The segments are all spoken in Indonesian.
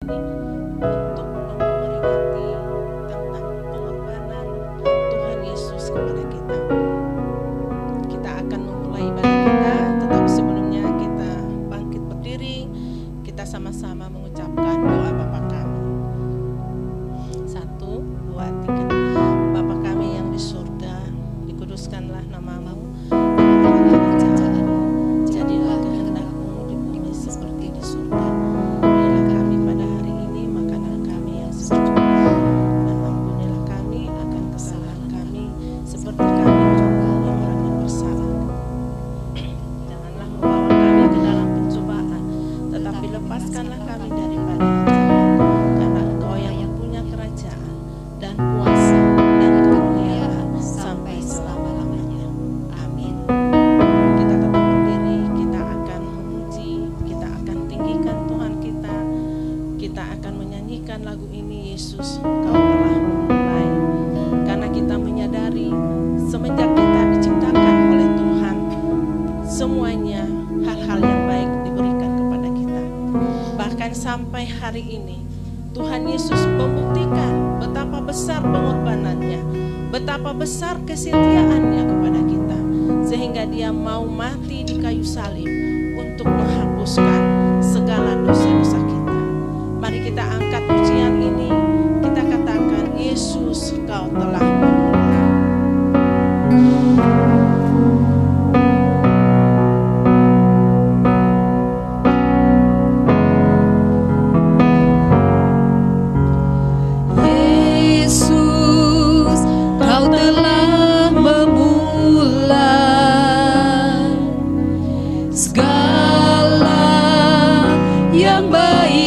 untuk memperingati tentang pengorbanan Tuhan Yesus kepada kita. Kita akan memulai ibadah kita, tetapi sebelumnya kita bangkit berdiri, kita sama-sama mengucapkan doa Bapa kami. 1, 2, 3. Bapa kami yang di surga, dikuduskanlah namamu, dikuduskanlah kerajaanmu, jadilah kehendak-mu di bumi seperti di surga. Berilah kami pada hari ini makanan kami yang secukupnya, dan ampunilah kami akan kesalahan kami, seperti kami mengampuni orang yang bersalah. Janganlah membawa kami ke dalam pencobaan, tetapi lepaskanlah kami daripada yang jahat, karena Engkau yang punya kerajaan dan kuasa dan kemuliaan sampai selama-lamanya. Amin. Kita tetap berdiri, kita akan memuji, kita akan tinggikan Tuhan kita. Kita akan menyanyikan lagu ini, Yesus Kau telah memulai. Karena kita menyadari semenjak kita diciptakan oleh Tuhan, semuanya hal-hal yang baik diberikan kepada kita. Bahkan sampai hari ini Tuhan Yesus membuktikan betapa besar pengorbanannya, betapa besar kesetiaannya kepada kita, sehingga Dia mau mati di kayu salib untuk menghapuskan segala dosa-dosa kita. Mari kita angkat pujian ini, kita katakan, Yesus Kau telah memulai. Yesus, Kau telah memulai segala yang baik.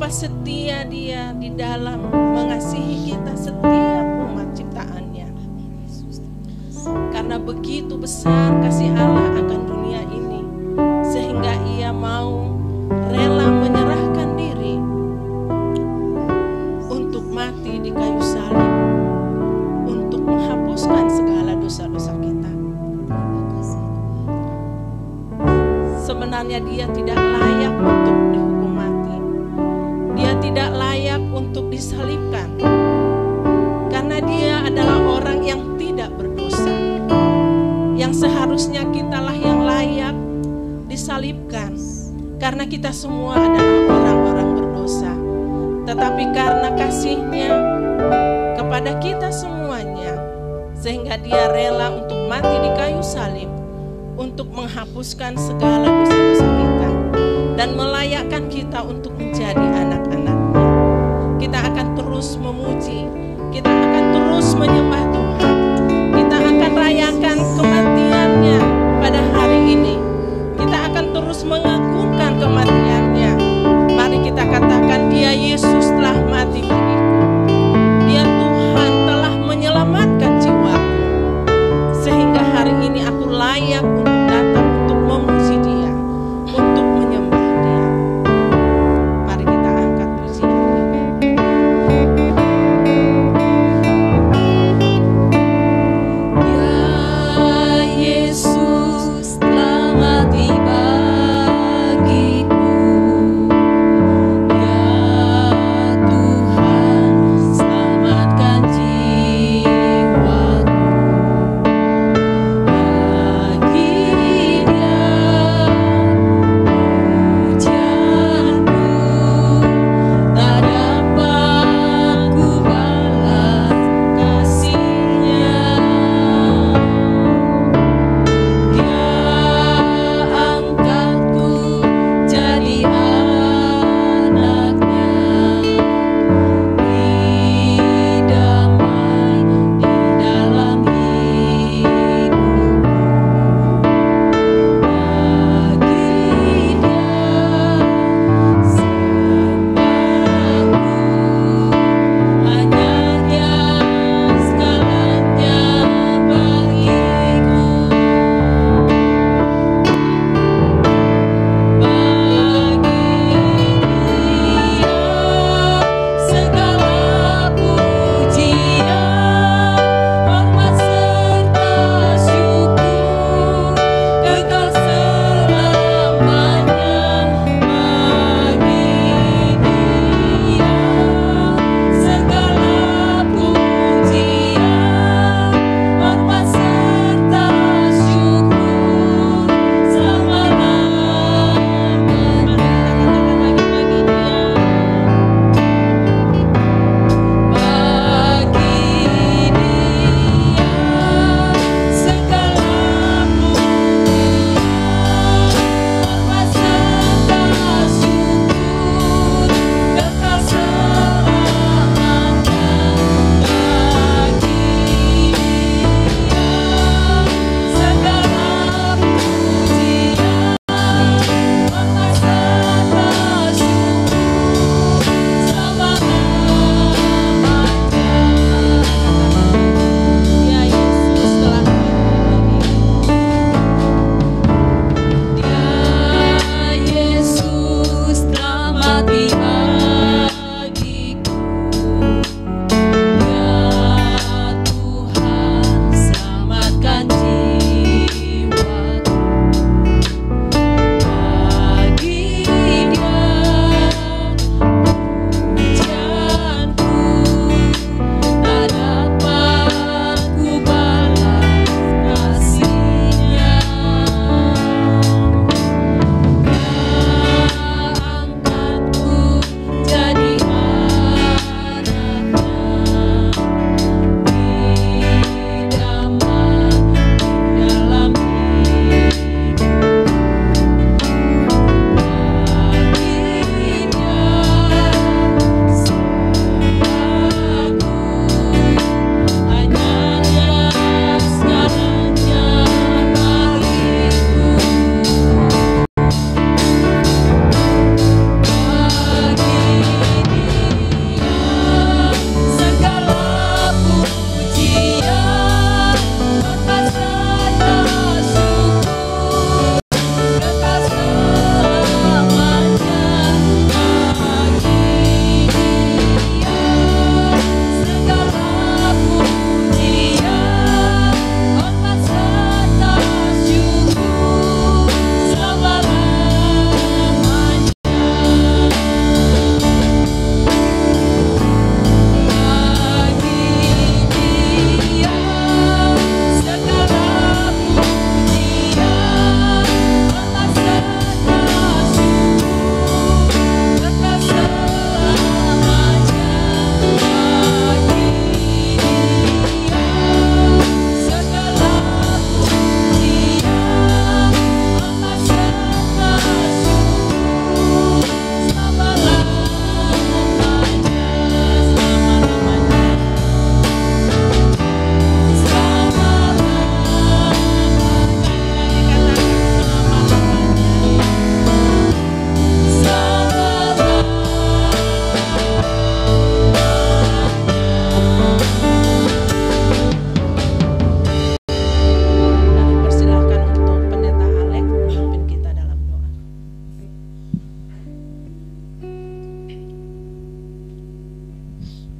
betapa setia Dia di dalam mengasihi kita setiap umat ciptaannya. Karena begitu besar kasih Allah akan dunia ini, sehingga Ia mau rela menyerahkan diri untuk mati di kayu salib, untuk menghapuskan segala dosa-dosa kita. Sebenarnya Dia tidak layak untuk dihukum mati. Dia tidak layak untuk disalibkan, karena Dia adalah orang yang tidak berdosa, yang seharusnya kitalah yang layak disalibkan, karena kita semua adalah orang-orang berdosa. Tetapi karena kasih-Nya kepada kita semuanya, sehingga Dia rela untuk mati di kayu salib, untuk menghapuskan segala dosa-dosa kita dan melayakkan kita untuk menjadi anak-anak-Nya. Kita akan terus memuji, kita akan terus menyembah Tuhan, kita akan rayakan kematian-Nya pada hari ini. Kita akan terus mengagungkan kematian-Nya. Mari kita katakan, Dia Yesus telah mati bagiku. Dia Tuhan telah menyelamatkan jiwaku, sehingga hari ini aku layak untuk datang untuk memuji Dia, untuk menyembah Dia. Mari kita angkat pujian ini. Ya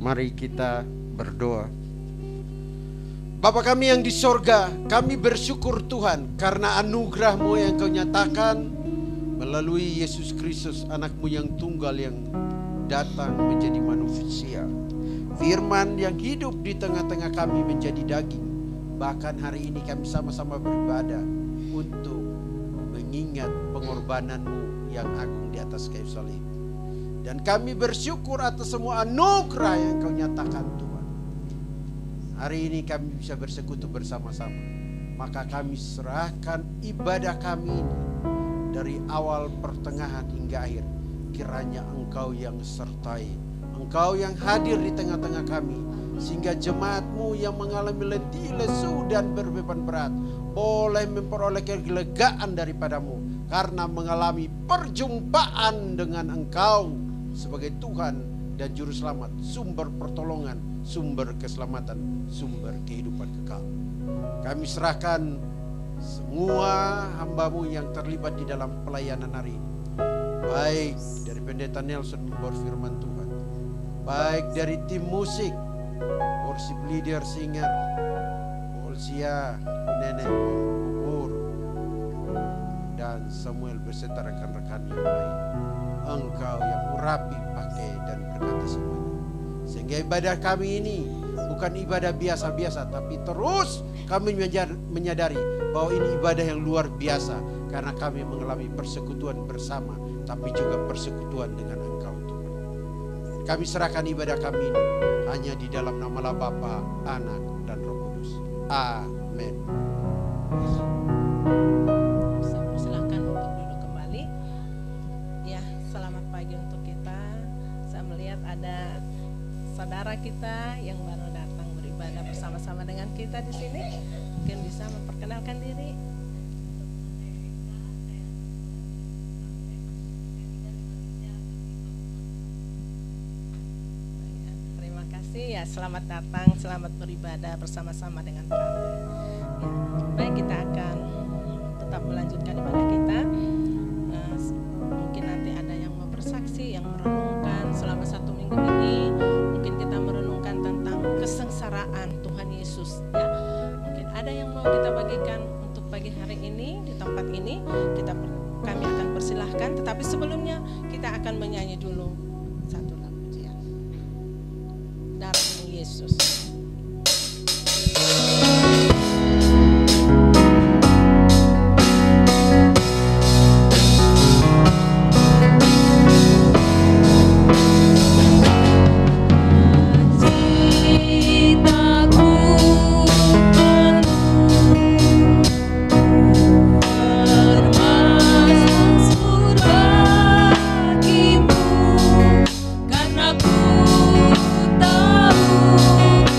Mari kita berdoa. Bapa kami yang di sorga, kami bersyukur Tuhan karena anugerah-Mu yang Kau nyatakan melalui Yesus Kristus, anak-Mu yang tunggal yang datang menjadi manusia. Firman yang hidup di tengah-tengah kami menjadi daging. Bahkan hari ini kami sama-sama beribadah untuk mengingat pengorbanan-Mu yang agung di atas kayu salib. Dan kami bersyukur atas semua anugerah yang Kau nyatakan Tuhan. Hari ini kami bisa bersekutu bersama-sama. Maka kami serahkan ibadah kami ini dari awal, pertengahan hingga akhir. Kiranya Engkau yang sertai, Engkau yang hadir di tengah-tengah kami. Sehingga jemaat-Mu yang mengalami letih, lesu dan berbeban berat boleh memperoleh kelegaan daripadamu. Karena mengalami perjumpaan dengan Engkau sebagai Tuhan dan Juru Selamat, sumber pertolongan, sumber keselamatan, sumber kehidupan kekal. Kami serahkan semua hamba-Mu yang terlibat di dalam pelayanan hari ini. Baik dari Pendeta Nelson membawa firman Tuhan, baik dari tim musik, worship leader, singer, Olsia, Nenek, Bubur, dan Samuel beserta rekan-rekan yang lain. Engkau yang urapi, pakai dan berkati semuanya. Sehingga ibadah kami ini bukan ibadah biasa-biasa, tapi terus kami menyadari bahwa ini ibadah yang luar biasa. Karena kami mengalami persekutuan bersama, tapi juga persekutuan dengan Engkau Tuhan. Kami serahkan ibadah kami ini hanya di dalam nama Bapa, Anak, dan Roh Kudus. Amin. Silakan untuk duduk kembali. Ya, selamat pagi untuk kita. Saya melihat ada saudara kita yang baru datang beribadah bersama-sama dengan kita di sini. Mungkin bisa memperkenalkan diri. Ya, selamat datang, selamat beribadah bersama-sama dengan kami. Ya, baik, kita akan tetap melanjutkan ibadah kita. Mungkin nanti ada yang mau bersaksi, yang merenungkan selama 1 minggu ini. Mungkin kita merenungkan tentang kesengsaraan Tuhan Yesus. Ya, mungkin ada yang mau kita bagikan untuk pagi hari ini di tempat ini. Kami akan persilahkan. Tetapi sebelumnya kita akan menyanyi dulu satu lagu pujian. Darah Yesus. Karena ku tahu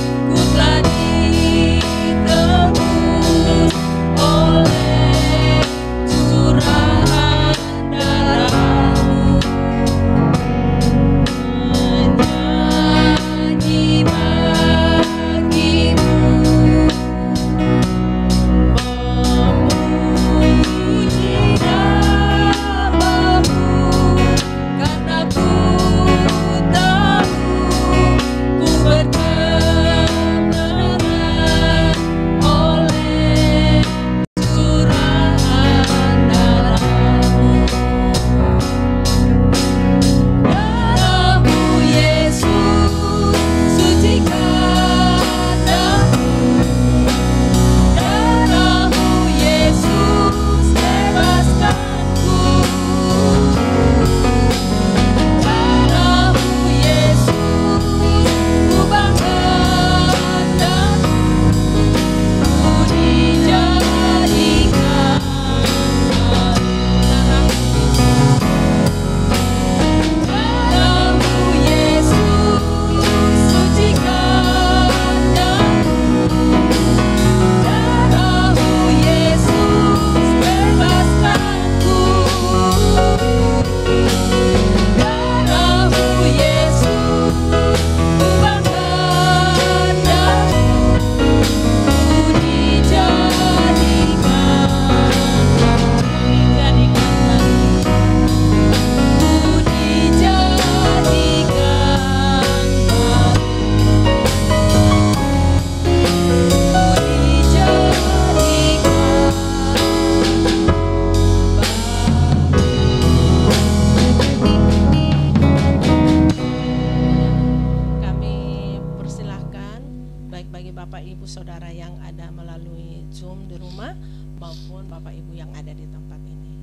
saudara yang ada melalui Zoom di rumah maupun Bapak Ibu yang ada di tempat ini.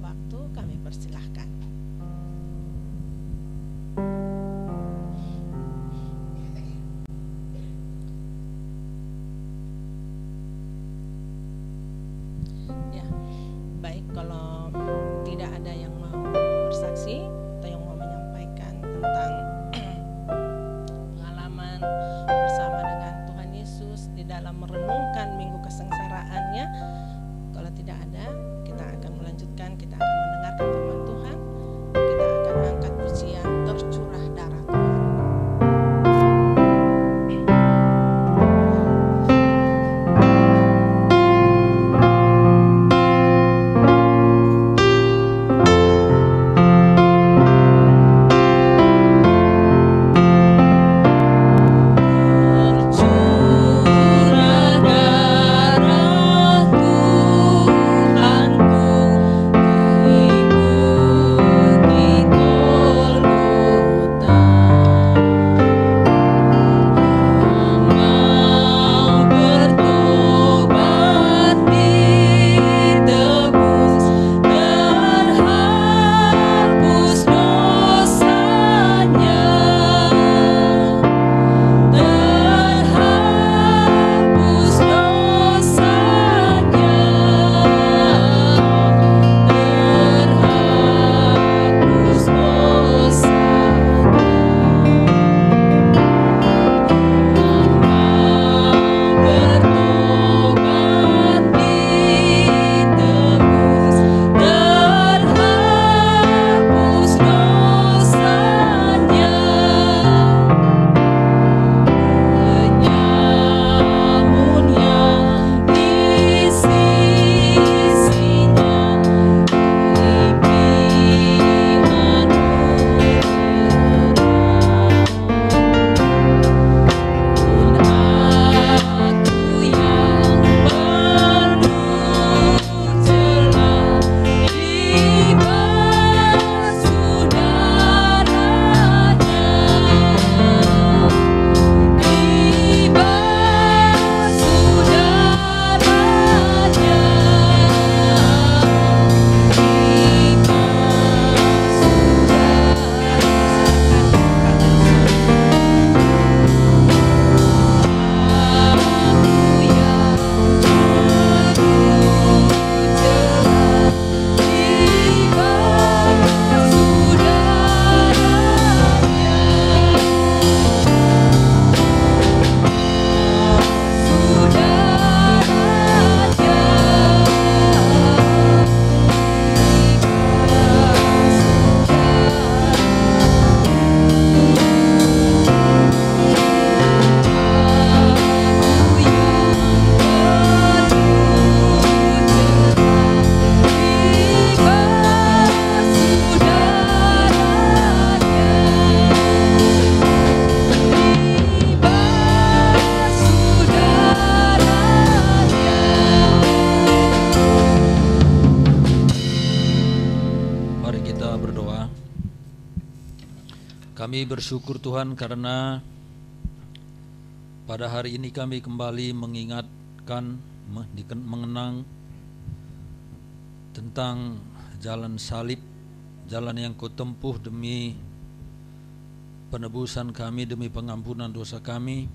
Waktu kami persilahkan. Ya, baik, kalau tidak ada yang mau bersaksi atau yang mau menyampaikan tentang pengalaman bersama dengan Tuhan Yesus di dalam merenungkan minggu kesengsaraannya, kalau tidak ada, kita akan melanjutkan, kita akan mendengarkan firman Tuhan, kita akan angkat pujian tercurah darah Tuhan. Kami bersyukur Tuhan karena pada hari ini kami kembali mengingatkan, mengenang tentang jalan salib, jalan yang Kau tempuh demi penebusan kami, demi pengampunan dosa kami.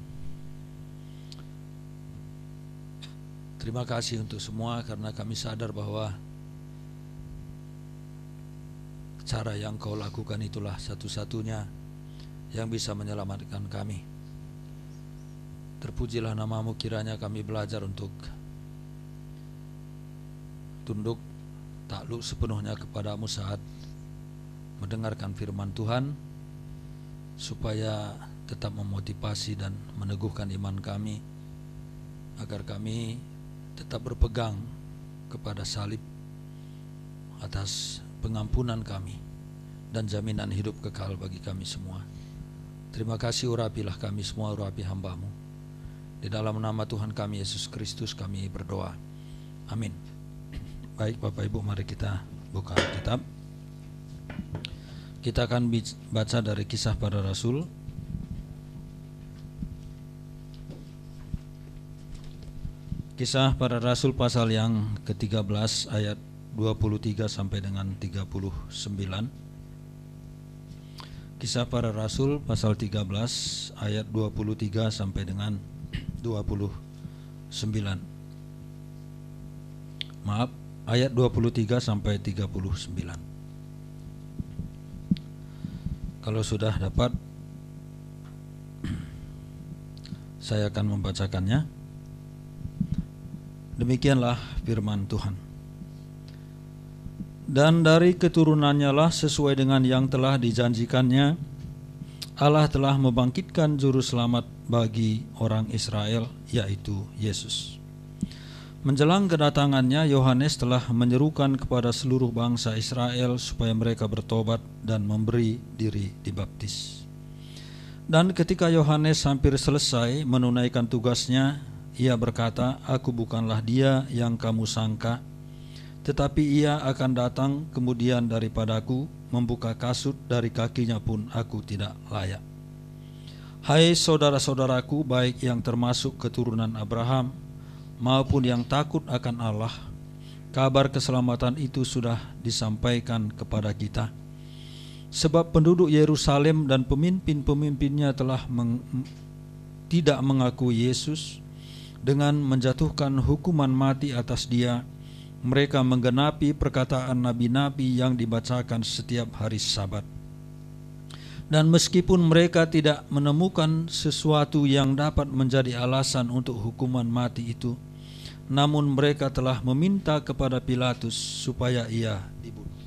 Terima kasih untuk semua karena kami sadar bahwa cara yang Kau lakukan itulah satu-satunya yang bisa menyelamatkan kami. Terpujilah nama-Mu, kiranya kami belajar untuk tunduk takluk sepenuhnya kepada-Mu saat mendengarkan firman Tuhan, supaya tetap memotivasi dan meneguhkan iman kami, agar kami tetap berpegang kepada salib atas pengampunan kami dan jaminan hidup kekal bagi kami semua. Terima kasih, urapilah kami semua, urapi hamba-Mu. Di dalam nama Tuhan kami Yesus Kristus kami berdoa. Amin. Baik Bapak Ibu, mari kita buka Alkitab. Kita akan baca dari Kisah Para Rasul Kisah Para Rasul pasal yang ke-13 ayat 23 sampai dengan 39. Kisah Para Rasul pasal 13 ayat 23 sampai dengan 29. Maaf, ayat 23 sampai 39. Kalau sudah dapat, saya akan membacakannya. Demikianlah firman Tuhan. Dan dari keturunannya lah sesuai dengan yang telah dijanjikannya, Allah telah membangkitkan juru selamat bagi orang Israel, yaitu Yesus. Menjelang kedatangannya, Yohanes telah menyerukan kepada seluruh bangsa Israel supaya mereka bertobat dan memberi diri dibaptis. Dan ketika Yohanes hampir selesai menunaikan tugasnya, ia berkata, "Aku bukanlah dia yang kamu sangka, tetapi ia akan datang kemudian daripadaku, membuka kasut dari kakinya pun aku tidak layak. Hai saudara-saudaraku, baik yang termasuk keturunan Abraham maupun yang takut akan Allah, kabar keselamatan itu sudah disampaikan kepada kita. Sebab penduduk Yerusalem dan pemimpin-pemimpinnya telah tidak mengakui Yesus dengan menjatuhkan hukuman mati atas dia. Mereka menggenapi perkataan nabi-nabi yang dibacakan setiap hari Sabat. Dan meskipun mereka tidak menemukan sesuatu yang dapat menjadi alasan untuk hukuman mati itu, namun mereka telah meminta kepada Pilatus supaya ia dibunuh.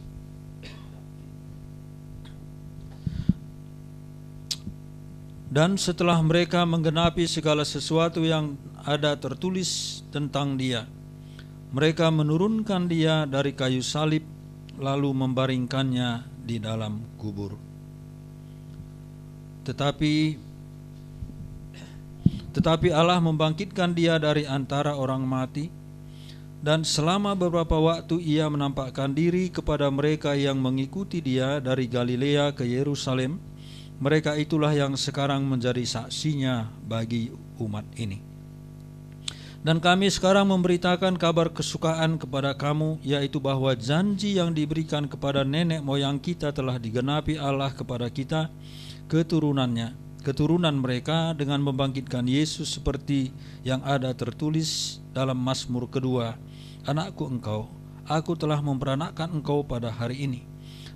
Dan setelah mereka menggenapi segala sesuatu yang ada tertulis tentang dia, mereka menurunkan dia dari kayu salib lalu membaringkannya di dalam kubur. Tetapi Allah membangkitkan dia dari antara orang mati, dan selama beberapa waktu ia menampakkan diri kepada mereka yang mengikuti dia dari Galilea ke Yerusalem. Mereka itulah yang sekarang menjadi saksinya bagi umat ini. Dan kami sekarang memberitakan kabar kesukaan kepada kamu, yaitu bahwa janji yang diberikan kepada nenek moyang kita telah digenapi Allah kepada kita, keturunan mereka, dengan membangkitkan Yesus seperti yang ada tertulis dalam Mazmur kedua, "Anakku engkau, aku telah memperanakkan engkau pada hari ini."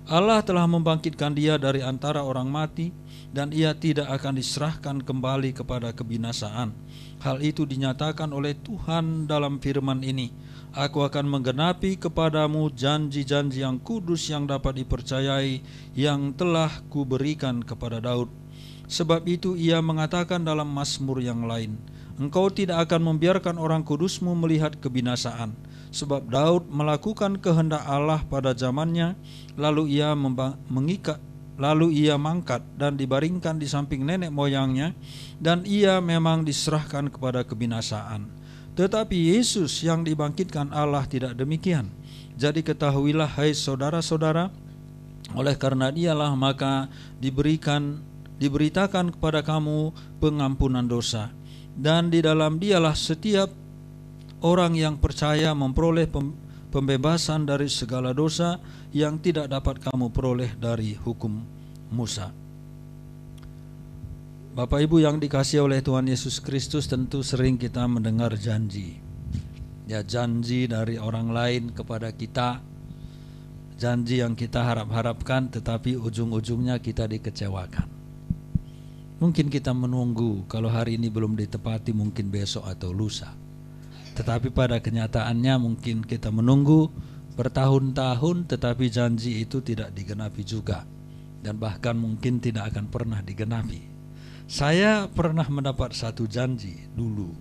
Allah telah membangkitkan dia dari antara orang mati, dan ia tidak akan diserahkan kembali kepada kebinasaan. Hal itu dinyatakan oleh Tuhan dalam firman ini, "Aku akan menggenapi kepadamu janji-janji yang kudus yang dapat dipercayai, yang telah kuberikan kepada Daud." Sebab itu ia mengatakan dalam Mazmur yang lain, "Engkau tidak akan membiarkan orang kudusmu melihat kebinasaan." Sebab Daud melakukan kehendak Allah pada zamannya, lalu ia mangkat dan dibaringkan di samping nenek moyangnya, dan ia memang diserahkan kepada kebinasaan. Tetapi Yesus yang dibangkitkan Allah tidak demikian. Jadi ketahuilah, hai saudara-saudara, oleh karena dialah maka diberitakan kepada kamu pengampunan dosa, dan di dalam dialah setiap orang yang percaya memperoleh pembebasan dari segala dosa yang tidak dapat kamu peroleh dari hukum Musa. Bapak Ibu yang dikasihi oleh Tuhan Yesus Kristus, tentu sering kita mendengar janji. Ya, janji dari orang lain kepada kita, janji yang kita harap-harapkan, tetapi ujung-ujungnya kita dikecewakan. Mungkin kita menunggu, kalau hari ini belum ditepati mungkin besok atau lusa. Tetapi pada kenyataannya mungkin kita menunggu bertahun-tahun, tetapi janji itu tidak digenapi juga, dan bahkan mungkin tidak akan pernah digenapi. Saya pernah mendapat satu janji dulu,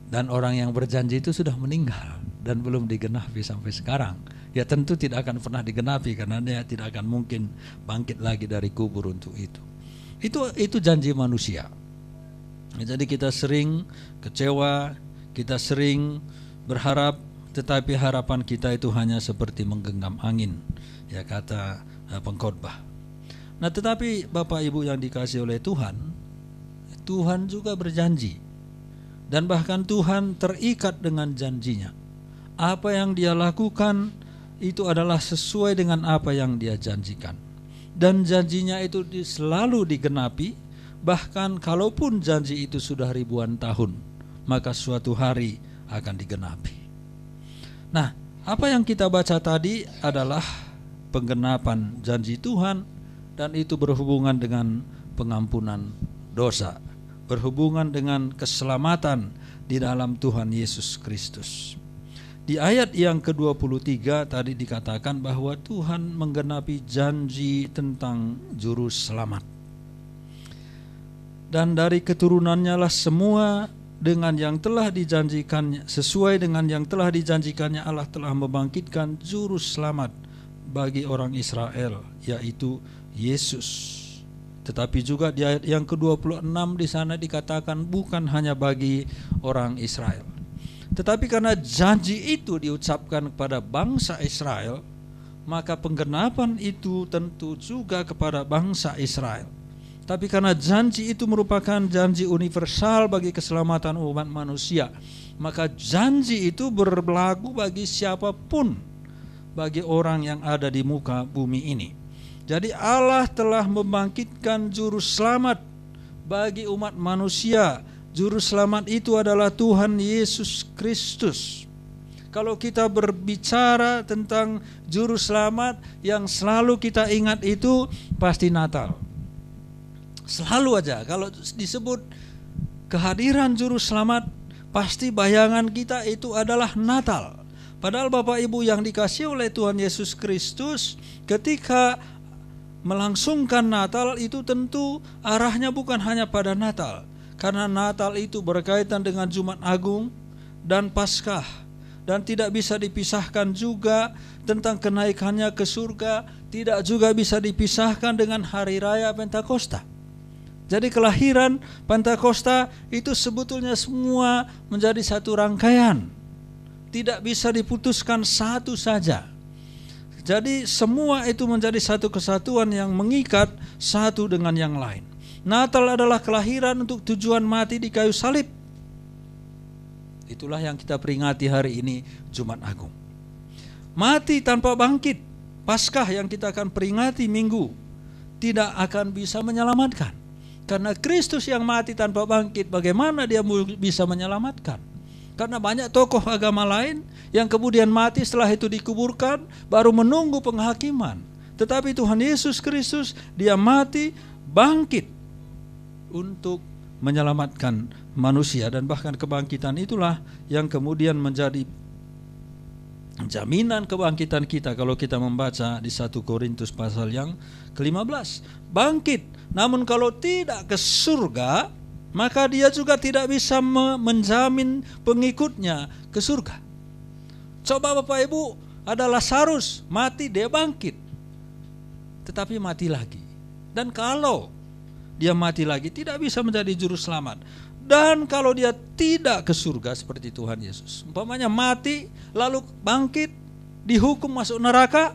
dan orang yang berjanji itu sudah meninggal dan belum digenapi sampai sekarang. Ya tentu tidak akan pernah digenapi, karena dia tidak akan mungkin bangkit lagi dari kubur untuk itu. Itu janji manusia. Jadi kita sering kecewa, kita sering berharap, tetapi harapan kita itu hanya seperti menggenggam angin, ya kata pengkhotbah. Nah, tetapi Bapak Ibu yang dikasihi oleh Tuhan, Tuhan juga berjanji Dan bahkan Tuhan terikat dengan janjinya. Apa yang dia lakukan itu adalah sesuai dengan apa yang dia janjikan. Dan janjinya itu selalu digenapi, bahkan kalaupun janji itu sudah ribuan tahun, maka suatu hari akan digenapi. Nah, apa yang kita baca tadi adalah penggenapan janji Tuhan, dan itu berhubungan dengan pengampunan dosa, berhubungan dengan keselamatan di dalam Tuhan Yesus Kristus. Di ayat yang ke-23 tadi dikatakan bahwa Tuhan menggenapi janji tentang juru selamat. Dan dari keturunannya lah semua dengan yang telah dijanjikannya, sesuai dengan yang telah dijanjikannya, Allah telah membangkitkan juru selamat bagi orang Israel, yaitu Yesus. Tetapi juga di ayat yang ke-26 di sana dikatakan bukan hanya bagi orang Israel, tetapi karena janji itu diucapkan kepada bangsa Israel, maka penggenapan itu tentu juga kepada bangsa Israel. Tapi karena janji itu merupakan janji universal bagi keselamatan umat manusia, maka janji itu berlaku bagi siapapun, bagi orang yang ada di muka bumi ini. Jadi Allah telah membangkitkan juru selamat bagi umat manusia. Juru selamat itu adalah Tuhan Yesus Kristus. Kalau kita berbicara tentang juru selamat, yang selalu kita ingat itu pasti Natal. Selalu aja kalau disebut kehadiran juru selamat, pasti bayangan kita itu adalah Natal. Padahal Bapak Ibu yang dikasihi oleh Tuhan Yesus Kristus, ketika melangsungkan Natal itu tentu arahnya bukan hanya pada Natal, karena Natal itu berkaitan dengan Jumat Agung dan Paskah, dan tidak bisa dipisahkan juga tentang kenaikannya ke surga, tidak juga bisa dipisahkan dengan hari raya Pentakosta. Jadi kelahiran Pentakosta itu sebetulnya semua menjadi satu rangkaian, tidak bisa diputuskan satu saja. Jadi semua itu menjadi satu kesatuan yang mengikat satu dengan yang lain. Natal adalah kelahiran untuk tujuan mati di kayu salib. Itulah yang kita peringati hari ini, Jumat Agung. Mati tanpa bangkit, Paskah yang kita akan peringati Minggu, tidak akan bisa menyelamatkan. Karena Kristus yang mati tanpa bangkit, bagaimana dia bisa menyelamatkan? Karena banyak tokoh agama lain yang kemudian mati setelah itu dikuburkan, baru menunggu penghakiman. Tetapi Tuhan Yesus Kristus, dia mati, bangkit untuk menyelamatkan manusia. Dan bahkan kebangkitan itulah yang kemudian menjadi jaminan kebangkitan kita. Kalau kita membaca di 1 Korintus pasal yang ke-15, bangkit, namun kalau tidak ke surga, maka dia juga tidak bisa menjamin pengikutnya ke surga. Coba Bapak Ibu, ada Lazarus, mati dia bangkit, tetapi mati lagi. Dan kalau dia mati lagi, tidak bisa menjadi juru selamat. Dan kalau dia tidak ke surga seperti Tuhan Yesus, umpamanya mati lalu bangkit, dihukum masuk neraka,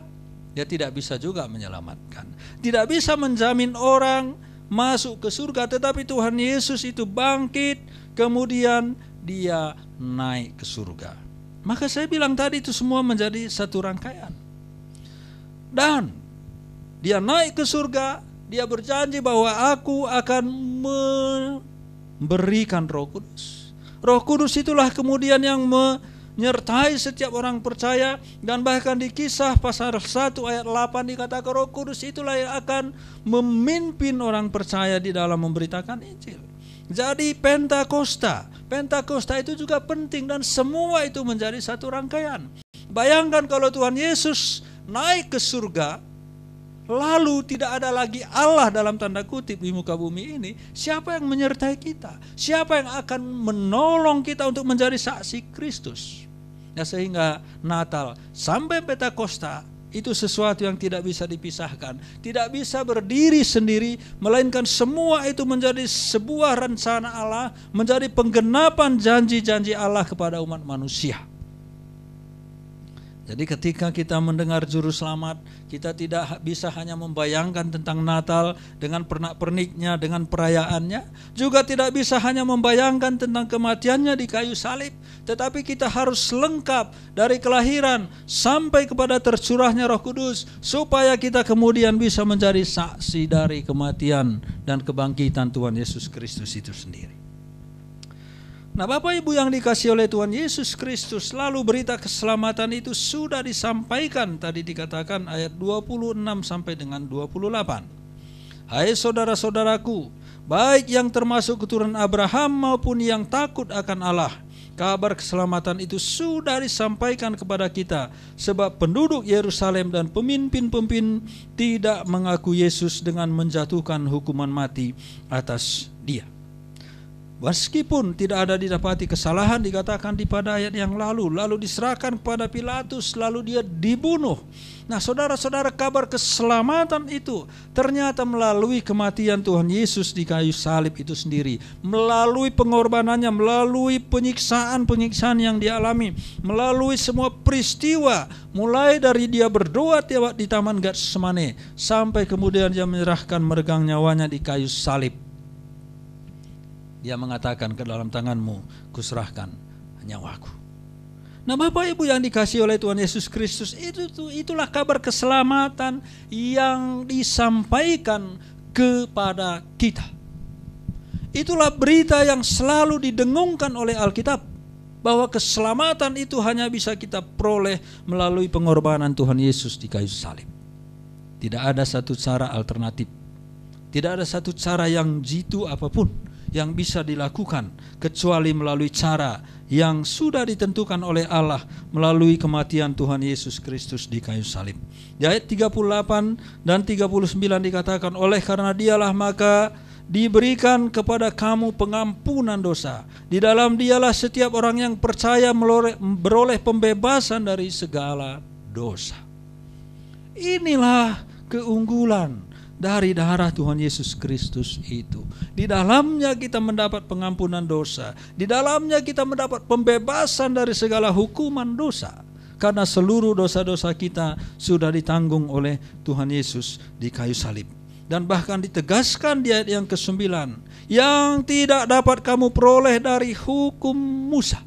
dia tidak bisa juga menyelamatkan. Tidak bisa menjamin orang masuk ke surga, tetapi Tuhan Yesus itu bangkit, kemudian dia naik ke surga. Maka saya bilang tadi itu semua menjadi satu rangkaian. Dan dia naik ke surga, dia berjanji bahwa aku akan memberikan Roh Kudus. Roh Kudus itulah kemudian yang menyertai setiap orang percaya. Dan bahkan di Kisah pasal 1 ayat 8 dikatakan Roh Kudus itulah yang akan memimpin orang percaya di dalam memberitakan Injil. Jadi Pentakosta itu juga penting, dan semua itu menjadi satu rangkaian. Bayangkan kalau Tuhan Yesus naik ke surga, lalu tidak ada lagi Allah dalam tanda kutip di muka bumi ini, siapa yang menyertai kita? Siapa yang akan menolong kita untuk menjadi saksi Kristus? Ya, sehingga Natal sampai Pentakosta itu sesuatu yang tidak bisa dipisahkan, tidak bisa berdiri sendiri, melainkan semua itu menjadi sebuah rencana Allah, menjadi penggenapan janji-janji Allah kepada umat manusia. Jadi ketika kita mendengar juru selamat, kita tidak bisa hanya membayangkan tentang Natal dengan pernak-perniknya, dengan perayaannya. Juga tidak bisa hanya membayangkan tentang kematiannya di kayu salib. Tetapi kita harus lengkap dari kelahiran sampai kepada tercurahnya Roh Kudus, supaya kita kemudian bisa menjadi saksi dari kematian dan kebangkitan Tuhan Yesus Kristus itu sendiri. Nah, Bapak Ibu yang dikasihi oleh Tuhan Yesus Kristus, lalu berita keselamatan itu sudah disampaikan, tadi dikatakan ayat 26 sampai dengan 28. Hai saudara-saudaraku, baik yang termasuk keturunan Abraham maupun yang takut akan Allah, kabar keselamatan itu sudah disampaikan kepada kita, sebab penduduk Yerusalem dan pemimpin-pemimpin tidak mengaku Yesus dengan menjatuhkan hukuman mati atas dia. Meskipun tidak ada didapati kesalahan dikatakan di pada ayat yang lalu diserahkan kepada Pilatus, lalu dia dibunuh. Nah, saudara-saudara, kabar keselamatan itu ternyata melalui kematian Tuhan Yesus di kayu salib itu sendiri, melalui pengorbanannya, melalui penyiksaan yang dia alami, melalui semua peristiwa, mulai dari dia berdoa di Taman Getsemane sampai kemudian dia menyerahkan meregang nyawanya di kayu salib. Dia mengatakan, ke dalam tanganmu kuserahkan nyawaku. Nah, Bapak Ibu yang dikasihi oleh Tuhan Yesus Kristus, itulah kabar keselamatan yang disampaikan kepada kita. Itulah berita yang selalu didengungkan oleh Alkitab, bahwa keselamatan itu hanya bisa kita peroleh melalui pengorbanan Tuhan Yesus di kayu salib. Tidak ada satu cara alternatif. Tidak ada satu cara yang jitu apapun yang bisa dilakukan kecuali melalui cara yang sudah ditentukan oleh Allah melalui kematian Tuhan Yesus Kristus di kayu salib. Di ayat 38 dan 39 dikatakan, oleh karena dialah maka diberikan kepada kamu pengampunan dosa. Di dalam dialah setiap orang yang percaya beroleh pembebasan dari segala dosa. Inilah keunggulan dari darah Tuhan Yesus Kristus itu. Di dalamnya kita mendapat pengampunan dosa. Di dalamnya kita mendapat pembebasan dari segala hukuman dosa. Karena seluruh dosa-dosa kita sudah ditanggung oleh Tuhan Yesus di kayu salib. Dan bahkan ditegaskan di ayat yang ke-9, yang tidak dapat kamu peroleh dari hukum Musa.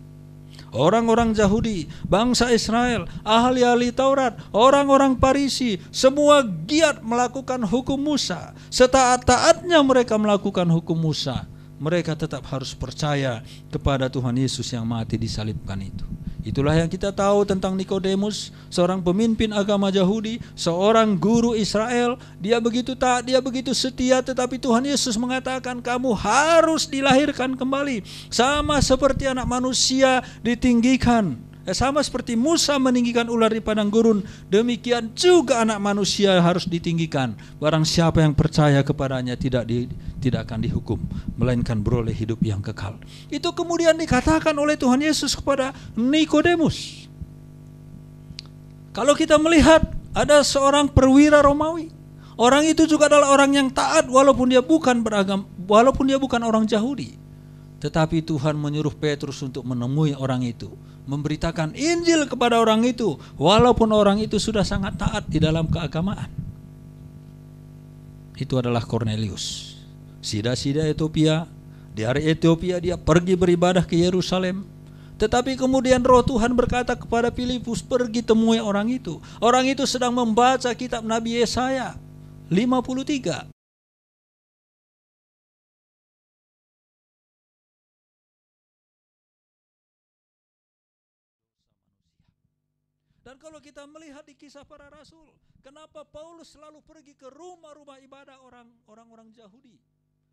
Orang-orang Yahudi, bangsa Israel, ahli-ahli Taurat, orang-orang Farisi, semua giat melakukan hukum Musa. Setaat-taatnya mereka melakukan hukum Musa, mereka tetap harus percaya kepada Tuhan Yesus yang mati disalibkan itu. Itulah yang kita tahu tentang Nikodemus, seorang pemimpin agama Yahudi, seorang guru Israel. Dia begitu taat, dia begitu setia, tetapi Tuhan Yesus mengatakan kamu harus dilahirkan kembali. Sama seperti anak manusia ditinggikan, sama seperti Musa meninggikan ular di padang gurun, demikian juga anak manusia harus ditinggikan. Barang siapa yang percaya kepadanya tidak akan dihukum, melainkan beroleh hidup yang kekal. Itu kemudian dikatakan oleh Tuhan Yesus kepada Nikodemus. Kalau kita melihat ada seorang perwira Romawi, orang itu juga adalah orang yang taat walaupun dia bukan orang Yahudi. Tetapi Tuhan menyuruh Petrus untuk menemui orang itu, memberitakan Injil kepada orang itu, walaupun orang itu sudah sangat taat di dalam keagamaan. Itu adalah Kornelius, sida-sida Ethiopia. Di hari Ethiopia dia pergi beribadah ke Yerusalem. Tetapi kemudian Roh Tuhan berkata kepada Filipus, pergi temui orang itu. Orang itu sedang membaca kitab Nabi Yesaya 53. Dan kalau kita melihat di kisah para rasul, kenapa Paulus selalu pergi ke rumah-rumah ibadah orang-orang Yahudi?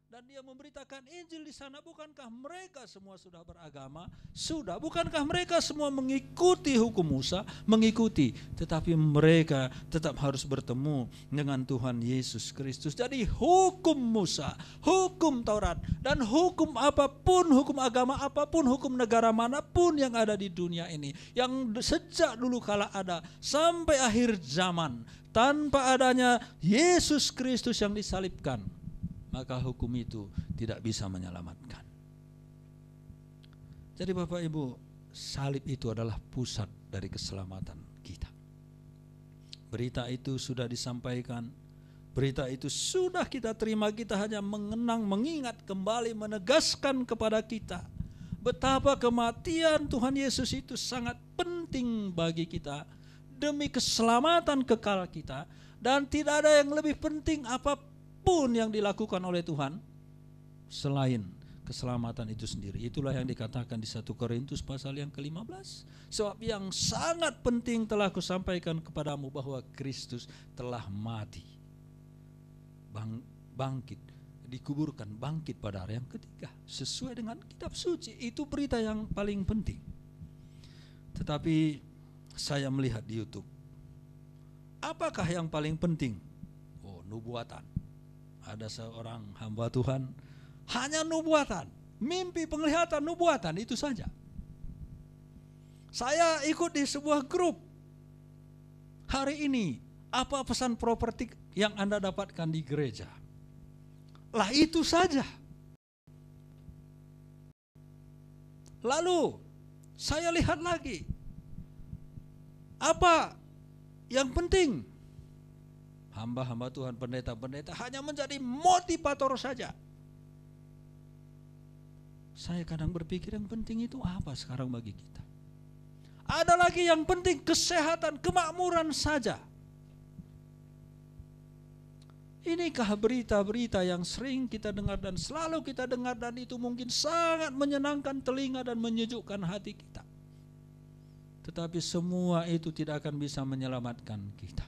Dan dia memberitakan Injil di sana. Bukankah mereka semua sudah beragama? Sudah. Bukankah mereka semua mengikuti hukum Musa? Mengikuti. Tetapi mereka tetap harus bertemu dengan Tuhan Yesus Kristus. Jadi hukum Musa, hukum Taurat, dan hukum apapun, hukum agama apapun, hukum negara manapun yang ada di dunia ini, yang sejak dulu kala ada sampai akhir zaman, tanpa adanya Yesus Kristus yang disalibkan, maka hukum itu tidak bisa menyelamatkan. Jadi Bapak Ibu, salib itu adalah pusat dari keselamatan kita. Berita itu sudah disampaikan, berita itu sudah kita terima. Kita hanya mengenang, mengingat kembali, menegaskan kepada kita betapa kematian Tuhan Yesus itu sangat penting bagi kita demi keselamatan kekal kita. Dan tidak ada yang lebih penting apapun yang dilakukan oleh Tuhan selain keselamatan itu sendiri. Itulah yang dikatakan di 1 Korintus pasal yang ke-15. Sebab yang sangat penting telah kusampaikan kepadamu, bahwa Kristus telah mati, bangkit, dikuburkan, bangkit pada hari yang ketiga, sesuai dengan kitab suci. Itu berita yang paling penting. Tetapi saya melihat di YouTube, apakah yang paling penting? Oh, nubuatan. Ada seorang hamba Tuhan, hanya nubuatan, mimpi, penglihatan, nubuatan, itu saja. Saya ikut di sebuah grup. Hari ini, apa pesan prophetik yang Anda dapatkan di gereja? Lah itu saja. Lalu, saya lihat lagi, apa yang penting? Hamba-hamba Tuhan, pendeta-pendeta hanya menjadi motivator saja. Saya kadang berpikir yang penting itu apa sekarang bagi kita? Ada lagi yang penting, kesehatan, kemakmuran saja. Inikah berita-berita yang sering kita dengar dan selalu kita dengar, dan itu mungkin sangat menyenangkan telinga dan menyejukkan hati kita. Tetapi semua itu tidak akan bisa menyelamatkan kita.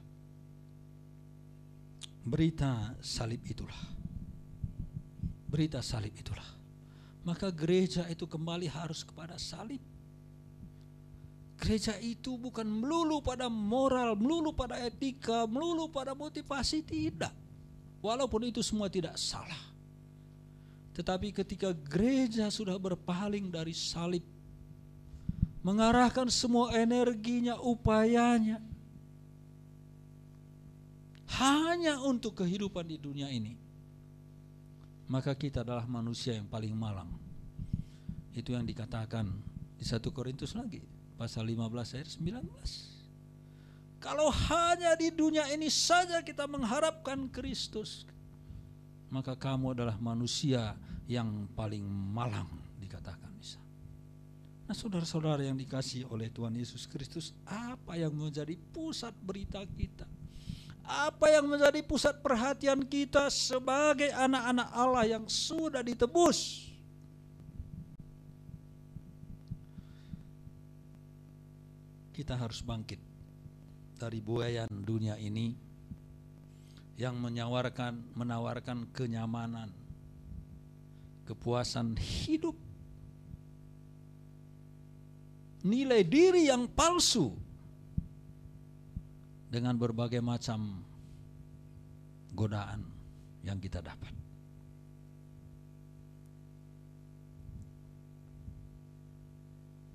Berita salib itulah. Berita salib itulah. Maka gereja itu kembali harus kepada salib. Gereja itu bukan melulu pada moral, melulu pada etika, melulu pada motivasi, tidak. Walaupun itu semua tidak salah. Tetapi ketika gereja sudah berpaling dari salib, mengarahkan semua energinya, upayanya hanya untuk kehidupan di dunia ini, maka kita adalah manusia yang paling malang. Itu yang dikatakan di 1 Korintus lagi, pasal 15 ayat 19. Kalau hanya di dunia ini saja kita mengharapkan Kristus, maka kamu adalah manusia yang paling malang, dikatakan di sana. Nah, saudara-saudara yang dikasihi oleh Tuhan Yesus Kristus, apa yang menjadi pusat berita kita? Apa yang menjadi pusat perhatian kita sebagai anak-anak Allah yang sudah ditebus? Kita harus bangkit dari buayan dunia ini yang menawarkan kenyamanan, kepuasan hidup, nilai diri yang palsu, dengan berbagai macam godaan yang kita dapat.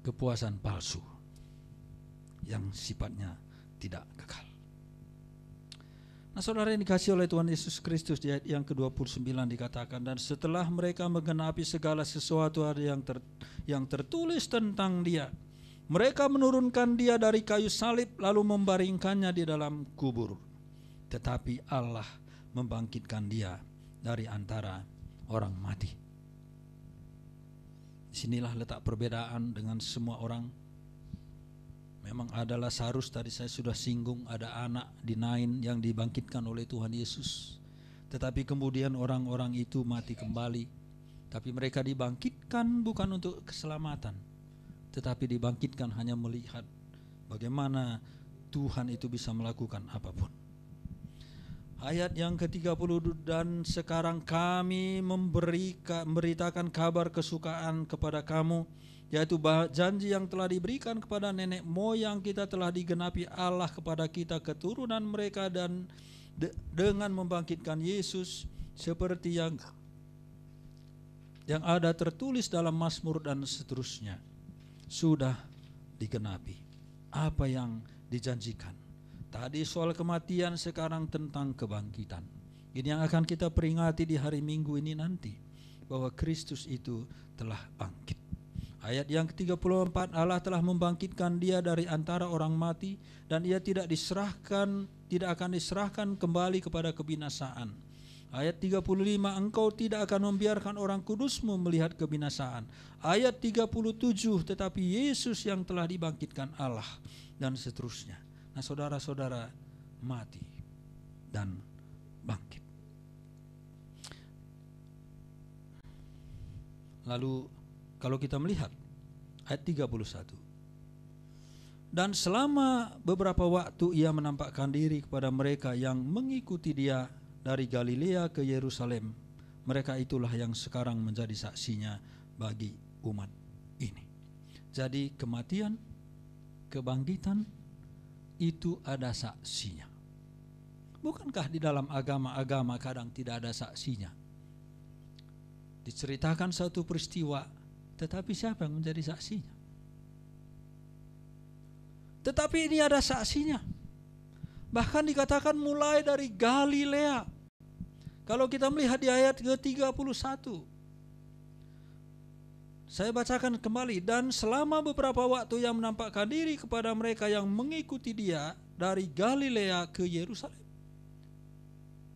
Kepuasan palsu yang sifatnya tidak kekal. Nah, saudara yang dikasihi oleh Tuhan Yesus Kristus, di ayat yang ke-29 dikatakan, dan setelah mereka menggenapi segala sesuatu yang tertulis tentang Dia, mereka menurunkan Dia dari kayu salib lalu membaringkannya di dalam kubur. Tetapi Allah membangkitkan Dia dari antara orang mati. Disinilah letak perbedaan dengan semua orang. Memang ada Lazarus, tadi saya sudah singgung, ada anak di Nain yang dibangkitkan oleh Tuhan Yesus. Tetapi kemudian orang-orang itu mati kembali. Tapi mereka dibangkitkan bukan untuk keselamatan, tetapi dibangkitkan hanya melihat bagaimana Tuhan itu bisa melakukan apapun. Ayat yang ke-30, dan sekarang kami memberitakan kabar kesukaan kepada kamu, yaitu janji yang telah diberikan kepada nenek moyang kita telah digenapi Allah kepada kita keturunan mereka, dan dengan membangkitkan Yesus seperti yang ada tertulis dalam Mazmur dan seterusnya. Sudah digenapi apa yang dijanjikan. Tadi soal kematian, sekarang tentang kebangkitan. Ini yang akan kita peringati di hari Minggu ini nanti, bahwa Kristus itu telah bangkit. Ayat yang ke-34, Allah telah membangkitkan Dia dari antara orang mati, dan Ia tidak diserahkan tidak akan diserahkan kembali kepada kebinasaan. Ayat 35, engkau tidak akan membiarkan orang kudusmu melihat kebinasaan. Ayat 37, tetapi Yesus yang telah dibangkitkan Allah, dan seterusnya. Nah, saudara-saudara, mati dan bangkit. Lalu kalau kita melihat ayat 31, dan selama beberapa waktu ia menampakkan diri kepada mereka yang mengikuti dia dari Galilea ke Yerusalem. Mereka itulah yang sekarang menjadi saksinya bagi umat ini. Jadi kematian, kebangkitan itu ada saksinya. Bukankah di dalam agama-agama kadang tidak ada saksinya? Diceritakan satu peristiwa, tetapi siapa yang menjadi saksinya? Tetapi ini ada saksinya. Bahkan dikatakan mulai dari Galilea. Kalau kita melihat di ayat ke-31, saya bacakan kembali. Dan selama beberapa waktu ia menampakkan diri kepada mereka yang mengikuti dia dari Galilea ke Yerusalem.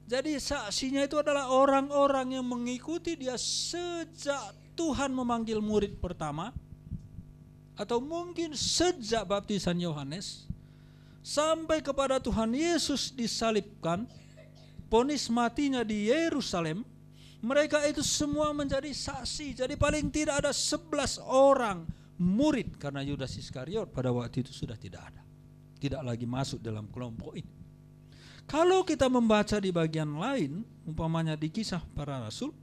Jadi saksinya itu adalah orang-orang yang mengikuti dia sejak Tuhan memanggil murid pertama, atau mungkin sejak baptisan Yohanes, sampai kepada Tuhan Yesus disalibkan, vonis matinya di Yerusalem. Mereka itu semua menjadi saksi. Jadi paling tidak ada 11 orang murid, karena Yudas Iskariot pada waktu itu sudah tidak ada, tidak lagi masuk dalam kelompok ini. Kalau kita membaca di bagian lain, umpamanya di Kisah Para Rasul,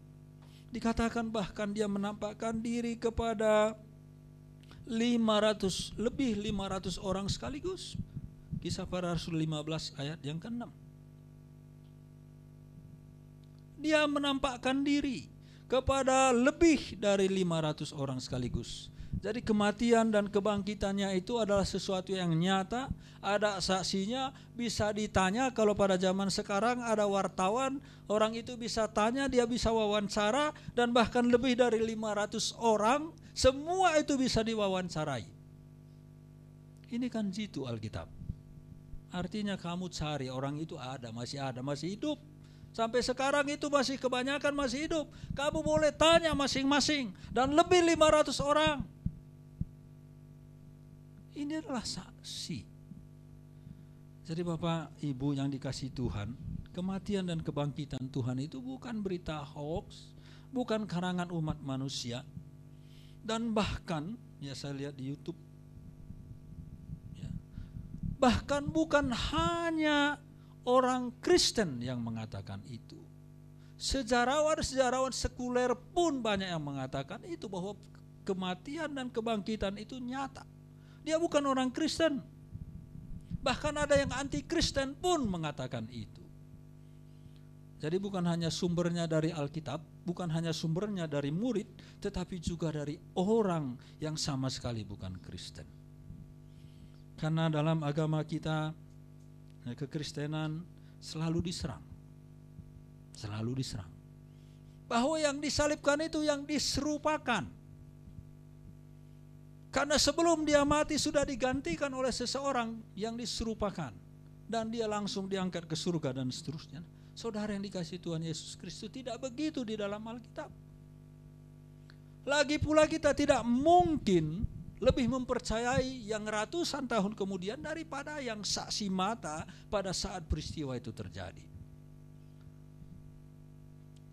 dikatakan bahkan dia menampakkan diri kepada 500 orang sekaligus. Kisah Para Rasul 15 ayat yang ke-6. Dia menampakkan diri kepada lebih dari 500 orang sekaligus. Jadi kematian dan kebangkitannya itu adalah sesuatu yang nyata, ada saksinya, bisa ditanya. Kalau pada zaman sekarang ada wartawan, orang itu bisa tanya, dia bisa wawancara, dan bahkan lebih dari 500 orang, semua itu bisa diwawancarai. Ini kan jitu Alkitab. Artinya kamu cari, orang itu ada, masih hidup. Sampai sekarang itu masih kebanyakan masih hidup. Kamu boleh tanya masing-masing, dan lebih 500 orang. Ini adalah saksi. Jadi Bapak Ibu yang dikasihi Tuhan, kematian dan kebangkitan Tuhan itu bukan berita hoax, bukan karangan umat manusia. Dan bahkan, ya saya lihat di YouTube, ya, bahkan bukan hanya orang Kristen yang mengatakan itu. Sejarawan sekuler pun banyak yang mengatakan itu, bahwa kematian dan kebangkitan itu nyata. Dia bukan orang Kristen. Bahkan ada yang anti-Kristen pun mengatakan itu. Jadi bukan hanya sumbernya dari Alkitab, bukan hanya sumbernya dari murid, tetapi juga dari orang yang sama sekali bukan Kristen. Karena dalam agama kita, kekristenan selalu diserang. Selalu diserang. Bahwa yang disalibkan itu yang diserupakan. Karena sebelum dia mati sudah digantikan oleh seseorang yang diserupakan. Dan dia langsung diangkat ke surga dan seterusnya. Saudara yang dikasihi Tuhan Yesus Kristus, tidak begitu di dalam Alkitab. Lagi pula kita tidak mungkin lebih mempercayai yang ratusan tahun kemudian daripada yang saksi mata pada saat peristiwa itu terjadi.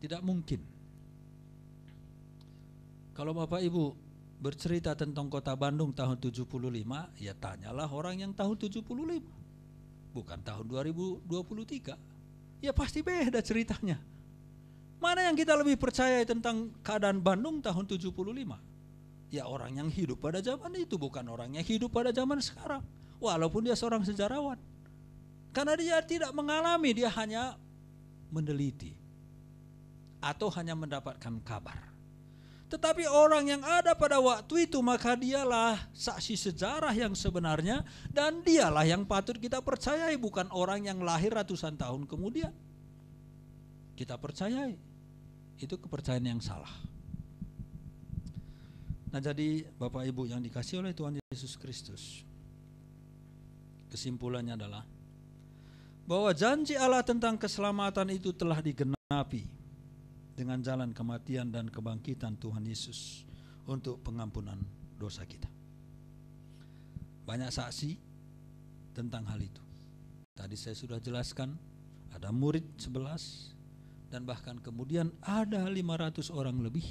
Tidak mungkin. Kalau Bapak Ibu bercerita tentang kota Bandung tahun 75, ya tanyalah orang yang tahun 75, bukan tahun 2023. Ya pasti beda ceritanya. Mana yang kita lebih percaya tentang keadaan Bandung tahun 75? Ya orang yang hidup pada zaman itu, bukan orang yang hidup pada zaman sekarang. Walaupun dia seorang sejarawan. Karena dia tidak mengalami, dia hanya meneliti atau hanya mendapatkan kabar. Tetapi orang yang ada pada waktu itu, maka dialah saksi sejarah yang sebenarnya, dan dialah yang patut kita percayai, bukan orang yang lahir ratusan tahun kemudian. Kita percayai. Itu kepercayaan yang salah. Nah, jadi Bapak Ibu yang dikasihi oleh Tuhan Yesus Kristus, kesimpulannya adalah bahwa janji Allah tentang keselamatan itu telah digenapi dengan jalan kematian dan kebangkitan Tuhan Yesus untuk pengampunan dosa kita. Banyak saksi tentang hal itu. Tadi saya sudah jelaskan, ada murid 11 dan bahkan kemudian ada 500 orang lebih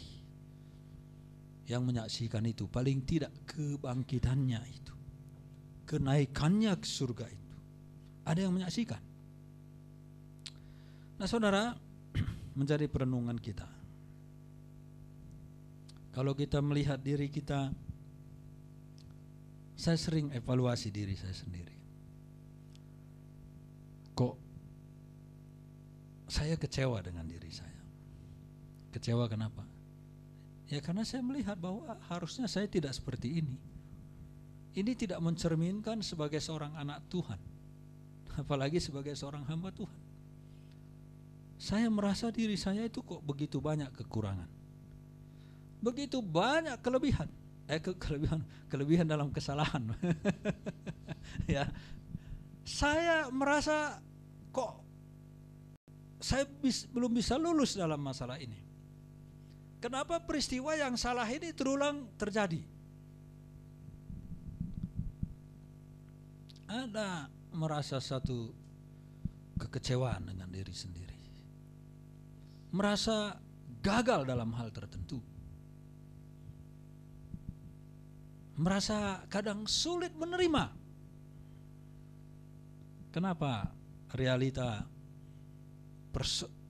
yang menyaksikan itu, paling tidak kebangkitannya itu, kenaikannya ke surga itu. Ada yang menyaksikan. Nah saudara, menjadi perenungan kita. Kalau kita melihat diri kita, saya sering evaluasi diri saya sendiri. Kok saya kecewa dengan diri saya? Kecewa kenapa? Ya karena saya melihat bahwa harusnya saya tidak seperti ini. Ini tidak mencerminkan sebagai seorang anak Tuhan, apalagi sebagai seorang hamba Tuhan. Saya merasa diri saya itu kok begitu banyak kekurangan, begitu banyak kelebihan, kelebihan dalam kesalahan. Ya, saya merasa kok saya belum bisa lulus dalam masalah ini. Kenapa peristiwa yang salah ini terulang terjadi? Ada merasa satu kekecewaan dengan diri sendiri, merasa gagal dalam hal tertentu, merasa kadang sulit menerima. Kenapa realita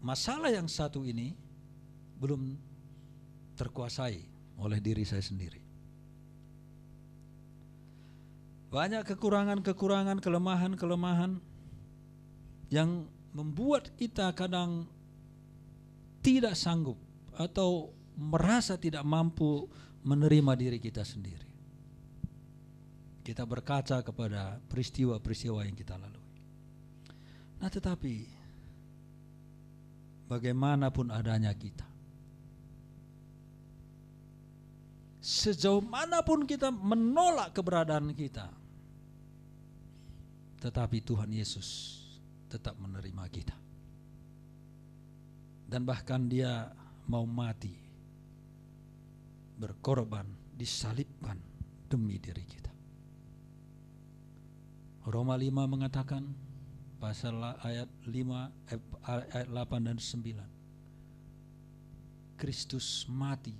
masalah yang satu ini belum terkuasai oleh diri saya sendiri? Banyak kekurangan-kekurangan, kelemahan-kelemahan yang membuat kita kadang tidak sanggup atau merasa tidak mampu menerima diri kita sendiri. Kita berkaca kepada peristiwa-peristiwa yang kita lalui. Nah tetapi bagaimanapun adanya kita, sejauh manapun kita menolak keberadaan kita, tetapi Tuhan Yesus tetap menerima kita. Dan bahkan Dia mau mati, berkorban, disalibkan demi diri kita. Roma 5 mengatakan, pasal ayat 8 dan 9, Kristus mati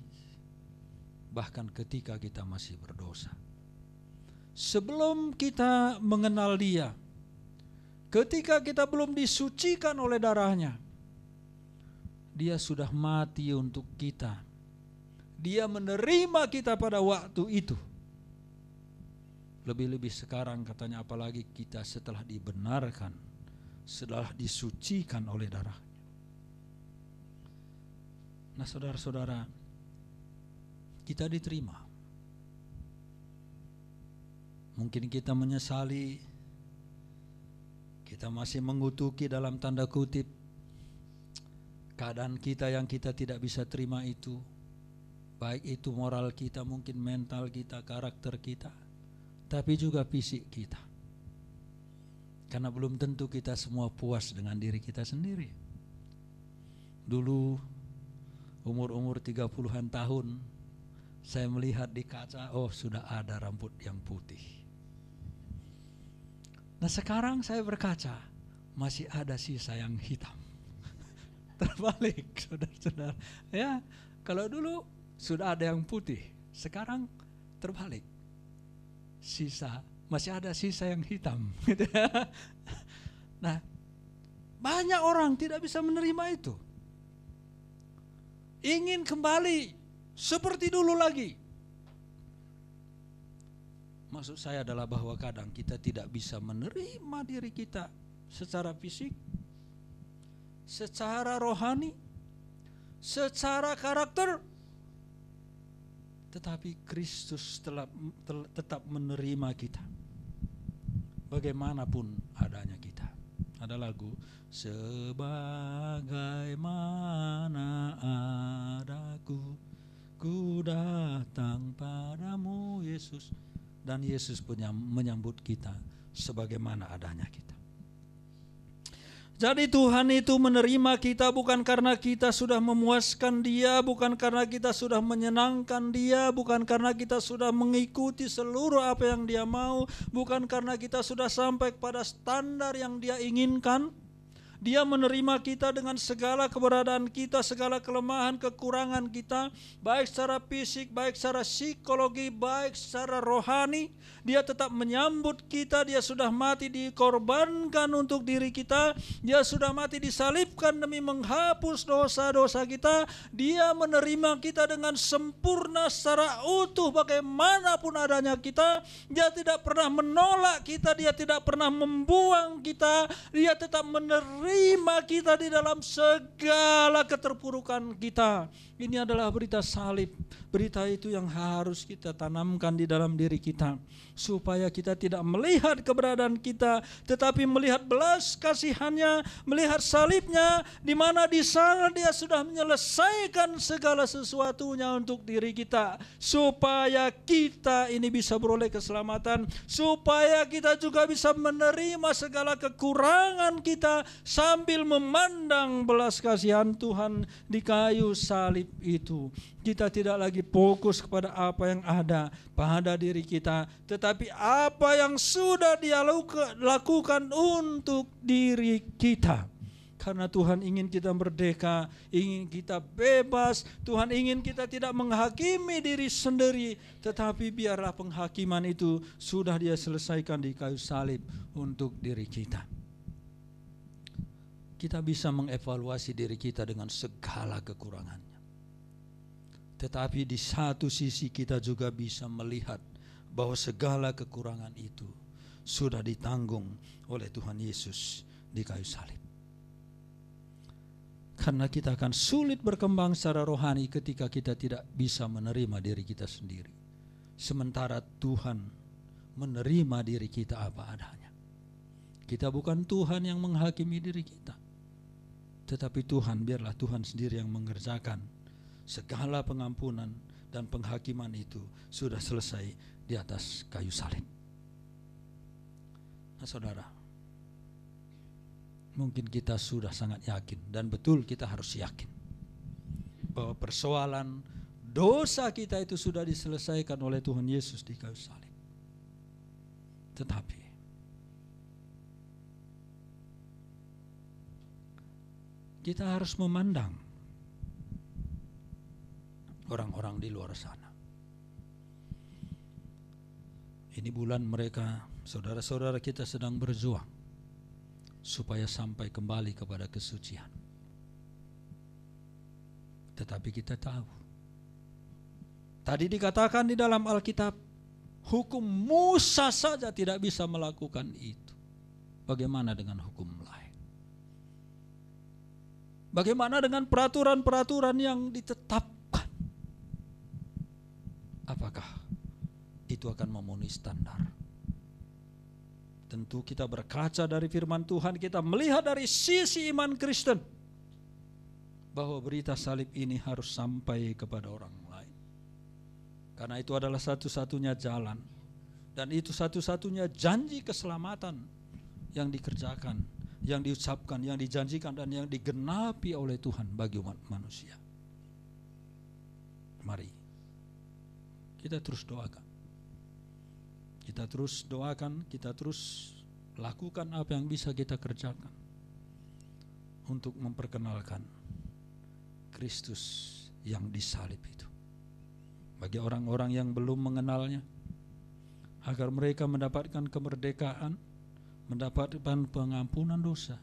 bahkan ketika kita masih berdosa. Sebelum kita mengenal Dia, ketika kita belum disucikan oleh darah-Nya, Dia sudah mati untuk kita. Dia menerima kita pada waktu itu. Lebih-lebih sekarang katanya, apalagi kita setelah dibenarkan, setelah disucikan oleh darah-Nya. Nah saudara-saudara, kita diterima. Mungkin kita menyesali, kita masih mengutuki dalam tanda kutip keadaan kita yang kita tidak bisa terima itu, baik itu moral kita, mungkin mental kita, karakter kita, tapi juga fisik kita. Karena belum tentu kita semua puas dengan diri kita sendiri. Dulu umur 30-an tahun, saya melihat di kaca, oh sudah ada rambut yang putih. Nah sekarang saya berkaca, masih ada sisa yang hitam. Terbalik, saudara-saudara. Ya, kalau dulu sudah ada yang putih, sekarang terbalik. Masih ada sisa yang hitam. Nah, banyak orang tidak bisa menerima itu. Ingin kembali seperti dulu lagi. Maksud saya adalah bahwa kadang kita tidak bisa menerima diri kita secara fisik, secara rohani, secara karakter, tetapi Kristus tetap menerima kita bagaimanapun adanya kita. Ada lagu, sebagaimana adaku, ku datang padamu Yesus. Dan Yesus punya menyambut kita sebagaimana adanya kita. Jadi Tuhan itu menerima kita bukan karena kita sudah memuaskan Dia, bukan karena kita sudah menyenangkan Dia, bukan karena kita sudah mengikuti seluruh apa yang Dia mau, bukan karena kita sudah sampai pada standar yang Dia inginkan. Dia menerima kita dengan segala keberadaan kita, segala kelemahan, kekurangan kita, baik secara fisik, baik secara psikologi, baik secara rohani. Dia tetap menyambut kita. Dia sudah mati dikorbankan untuk diri kita. Dia sudah mati disalibkan demi menghapus dosa-dosa kita. Dia menerima kita dengan sempurna secara utuh bagaimanapun adanya kita. Dia tidak pernah menolak kita, Dia tidak pernah membuang kita. Dia tetap menerima kita di dalam segala keterpurukan kita. Ini adalah berita salib. Berita itu yang harus kita tanamkan di dalam diri kita, supaya kita tidak melihat keberadaan kita, tetapi melihat belas kasihannya, melihat salibnya, di mana di sana Dia sudah menyelesaikan segala sesuatunya untuk diri kita, supaya kita ini bisa beroleh keselamatan, supaya kita juga bisa menerima segala kekurangan kita sambil memandang belas kasihan Tuhan di kayu salib itu. Kita tidak lagi fokus kepada apa yang ada pada diri kita, tetapi apa yang sudah Dia lakukan untuk diri kita. Karena Tuhan ingin kita merdeka, ingin kita bebas. Tuhan ingin kita tidak menghakimi diri sendiri, tetapi biarlah penghakiman itu sudah Dia selesaikan di kayu salib untuk diri kita. Kita bisa mengevaluasi diri kita dengan segala kekurangannya. Tetapi di satu sisi kita juga bisa melihat bahwa segala kekurangan itu sudah ditanggung oleh Tuhan Yesus di kayu salib. Karena kita akan sulit berkembang secara rohani ketika kita tidak bisa menerima diri kita sendiri, sementara Tuhan menerima diri kita apa adanya. Kita bukan Tuhan yang menghakimi diri kita, tetapi Tuhan, biarlah Tuhan sendiri yang mengerjakan segala pengampunan dan penghakiman itu sudah selesai di atas kayu salib. Nah saudara, mungkin kita sudah sangat yakin, dan betul kita harus yakin, bahwa persoalan dosa kita itu sudah diselesaikan oleh Tuhan Yesus di kayu salib. Tetapi kita harus memandang orang-orang di luar sana. Ini bulan mereka, saudara-saudara kita sedang berjuang supaya sampai kembali kepada kesucian. Tetapi kita tahu, tadi dikatakan di dalam Alkitab, hukum Musa saja tidak bisa melakukan itu. Bagaimana dengan hukum lain? Bagaimana dengan peraturan-peraturan yang ditetapkan? Apakah itu akan memenuhi standar? Tentu kita berkaca dari firman Tuhan, kita melihat dari sisi iman Kristen, bahwa berita salib ini harus sampai kepada orang lain. Karena itu adalah satu-satunya jalan, dan itu satu-satunya janji keselamatan yang dikerjakan, yang diucapkan, yang dijanjikan, dan yang digenapi oleh Tuhan bagi umat manusia. Mari kita terus doakan. Kita terus doakan, kita terus lakukan apa yang bisa kita kerjakan untuk memperkenalkan Kristus yang disalib itu bagi orang-orang yang belum mengenalnya, agar mereka mendapatkan kemerdekaan, mendapatkan pengampunan dosa,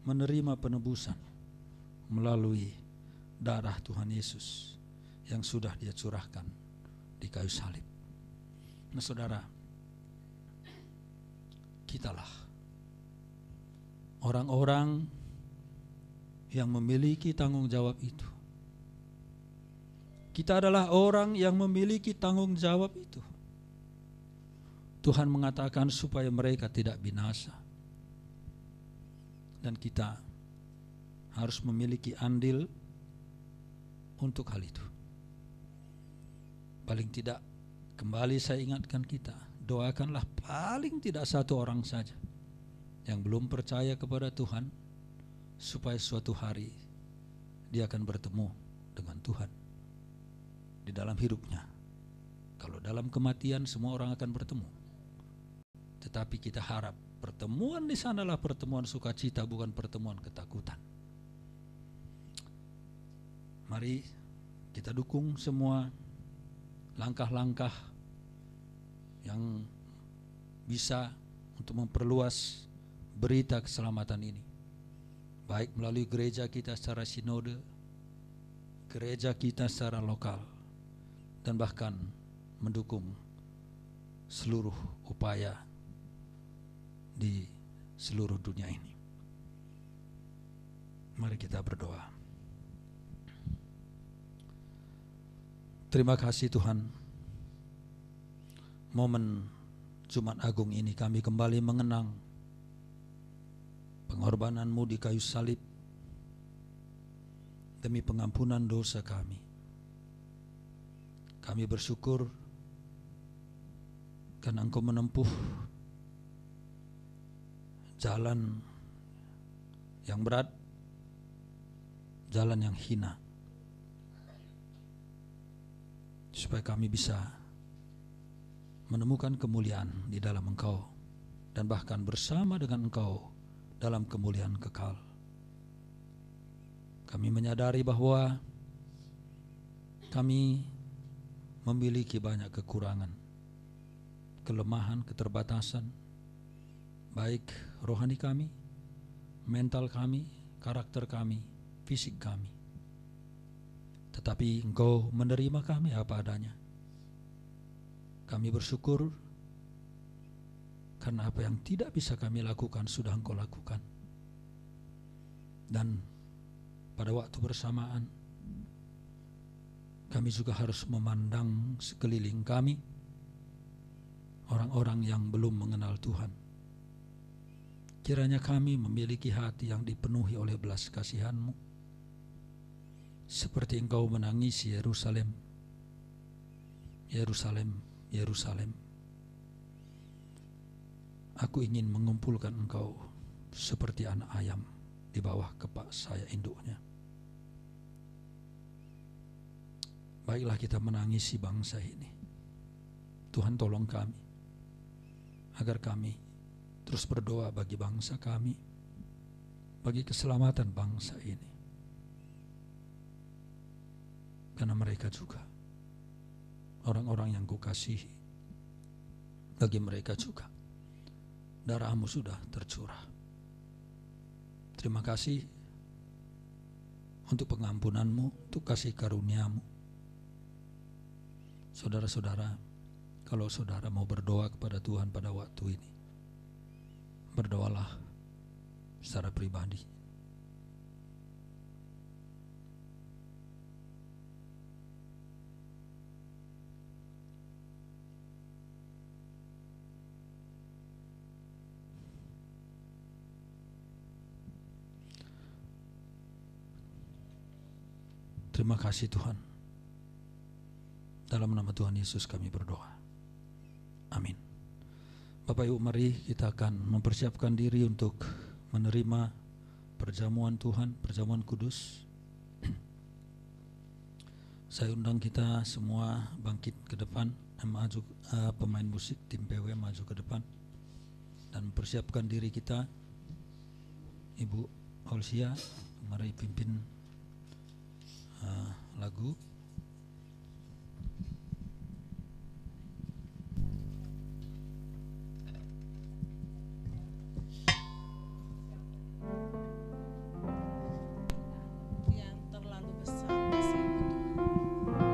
menerima penebusan melalui darah Tuhan Yesus yang sudah Dia curahkan di kayu salib. Nah saudara, kitalah orang-orang yang memiliki tanggung jawab itu. Kita adalah orang yang memiliki tanggung jawab itu. Tuhan mengatakan supaya mereka tidak binasa, dan kita harus memiliki andil untuk hal itu. Paling tidak, kembali saya ingatkan kita, doakanlah paling tidak satu orang saja yang belum percaya kepada Tuhan, supaya suatu hari dia akan bertemu dengan Tuhan di dalam hidupnya. Kalau dalam kematian semua orang akan bertemu, tetapi kita harap pertemuan di sanalah pertemuan sukacita, bukan pertemuan ketakutan. Mari kita dukung semua langkah-langkah yang bisa untuk memperluas berita keselamatan ini, baik melalui gereja kita secara sinode, gereja kita secara lokal, dan bahkan mendukung seluruh upaya di seluruh dunia ini. Mari kita berdoa. Terima kasih Tuhan, momen Jumat Agung ini kami kembali mengenang pengorbanan-Mu di kayu salib demi pengampunan dosa kami. Kami bersyukur karena Engkau menempuh jalan yang berat, jalan yang hina, supaya kami bisa menemukan kemuliaan di dalam Engkau dan bahkan bersama dengan Engkau dalam kemuliaan kekal. Kami menyadari bahwa kami memiliki banyak kekurangan, kelemahan, keterbatasan, baik rohani kami, mental kami, karakter kami, fisik kami. Tetapi Engkau menerima kami apa adanya. Kami bersyukur karena apa yang tidak bisa kami lakukan sudah Engkau lakukan. Dan pada waktu bersamaan kami juga harus memandang sekeliling kami, orang-orang yang belum mengenal Tuhan. Kiranya kami memiliki hati yang dipenuhi oleh belas kasihan-Mu, seperti Engkau menangisi Yerusalem. Yerusalem, Yerusalem, aku ingin mengumpulkan Engkau seperti anak ayam di bawah kepak saya induknya. Baiklah kita menangisi bangsa ini. Tuhan tolong kami, agar kami terus berdoa bagi bangsa kami, bagi keselamatan bangsa ini. Karena mereka juga orang-orang yang Kukasihi. Bagi mereka juga darah-Mu sudah tercurah. Terima kasih untuk pengampunan-Mu, untuk kasih karunia-Mu. Saudara-saudara, kalau saudara mau berdoa kepada Tuhan pada waktu ini, berdoalah secara pribadi. Terima kasih Tuhan. Dalam nama Tuhan Yesus kami berdoa. Amin. Bapak Ibu, mari kita akan mempersiapkan diri untuk menerima perjamuan Tuhan, perjamuan kudus. Saya undang kita semua bangkit ke depan, maju, pemain musik tim PW maju ke depan dan mempersiapkan diri kita. Ibu Olsia, mari pimpin lagu. Yang terlalu besar kasih-Mu Tuhan.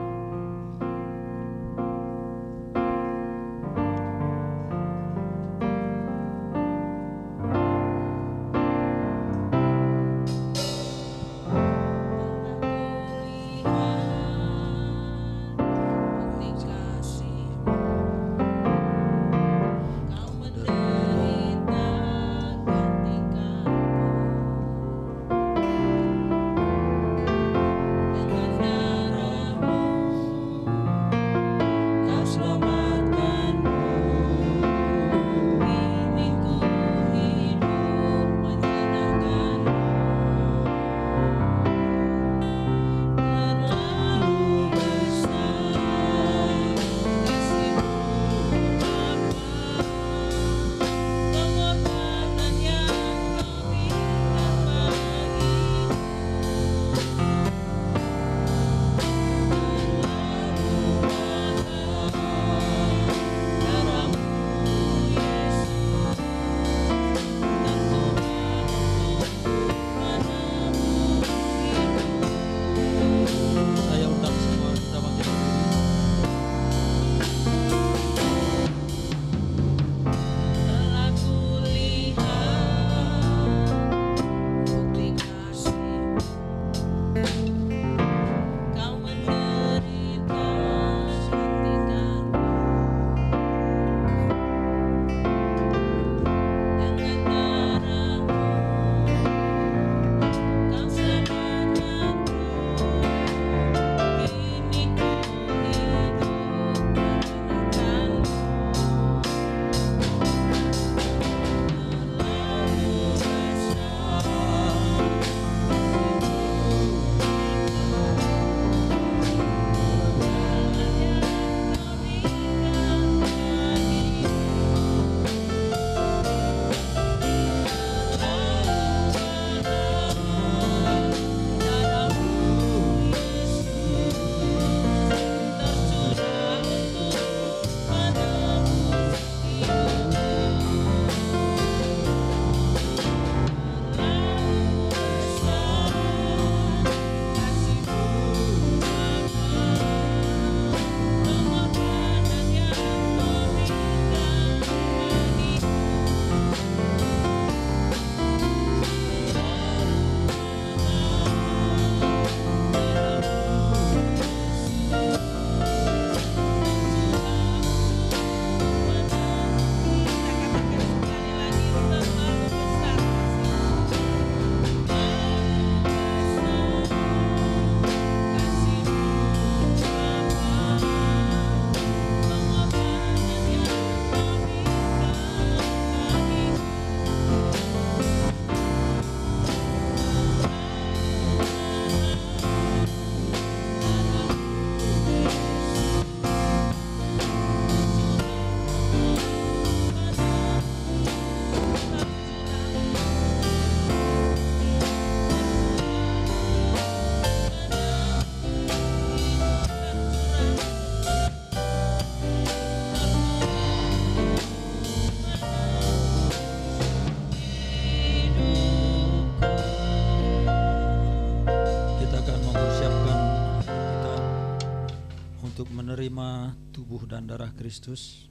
menerima tubuh dan darah Kristus,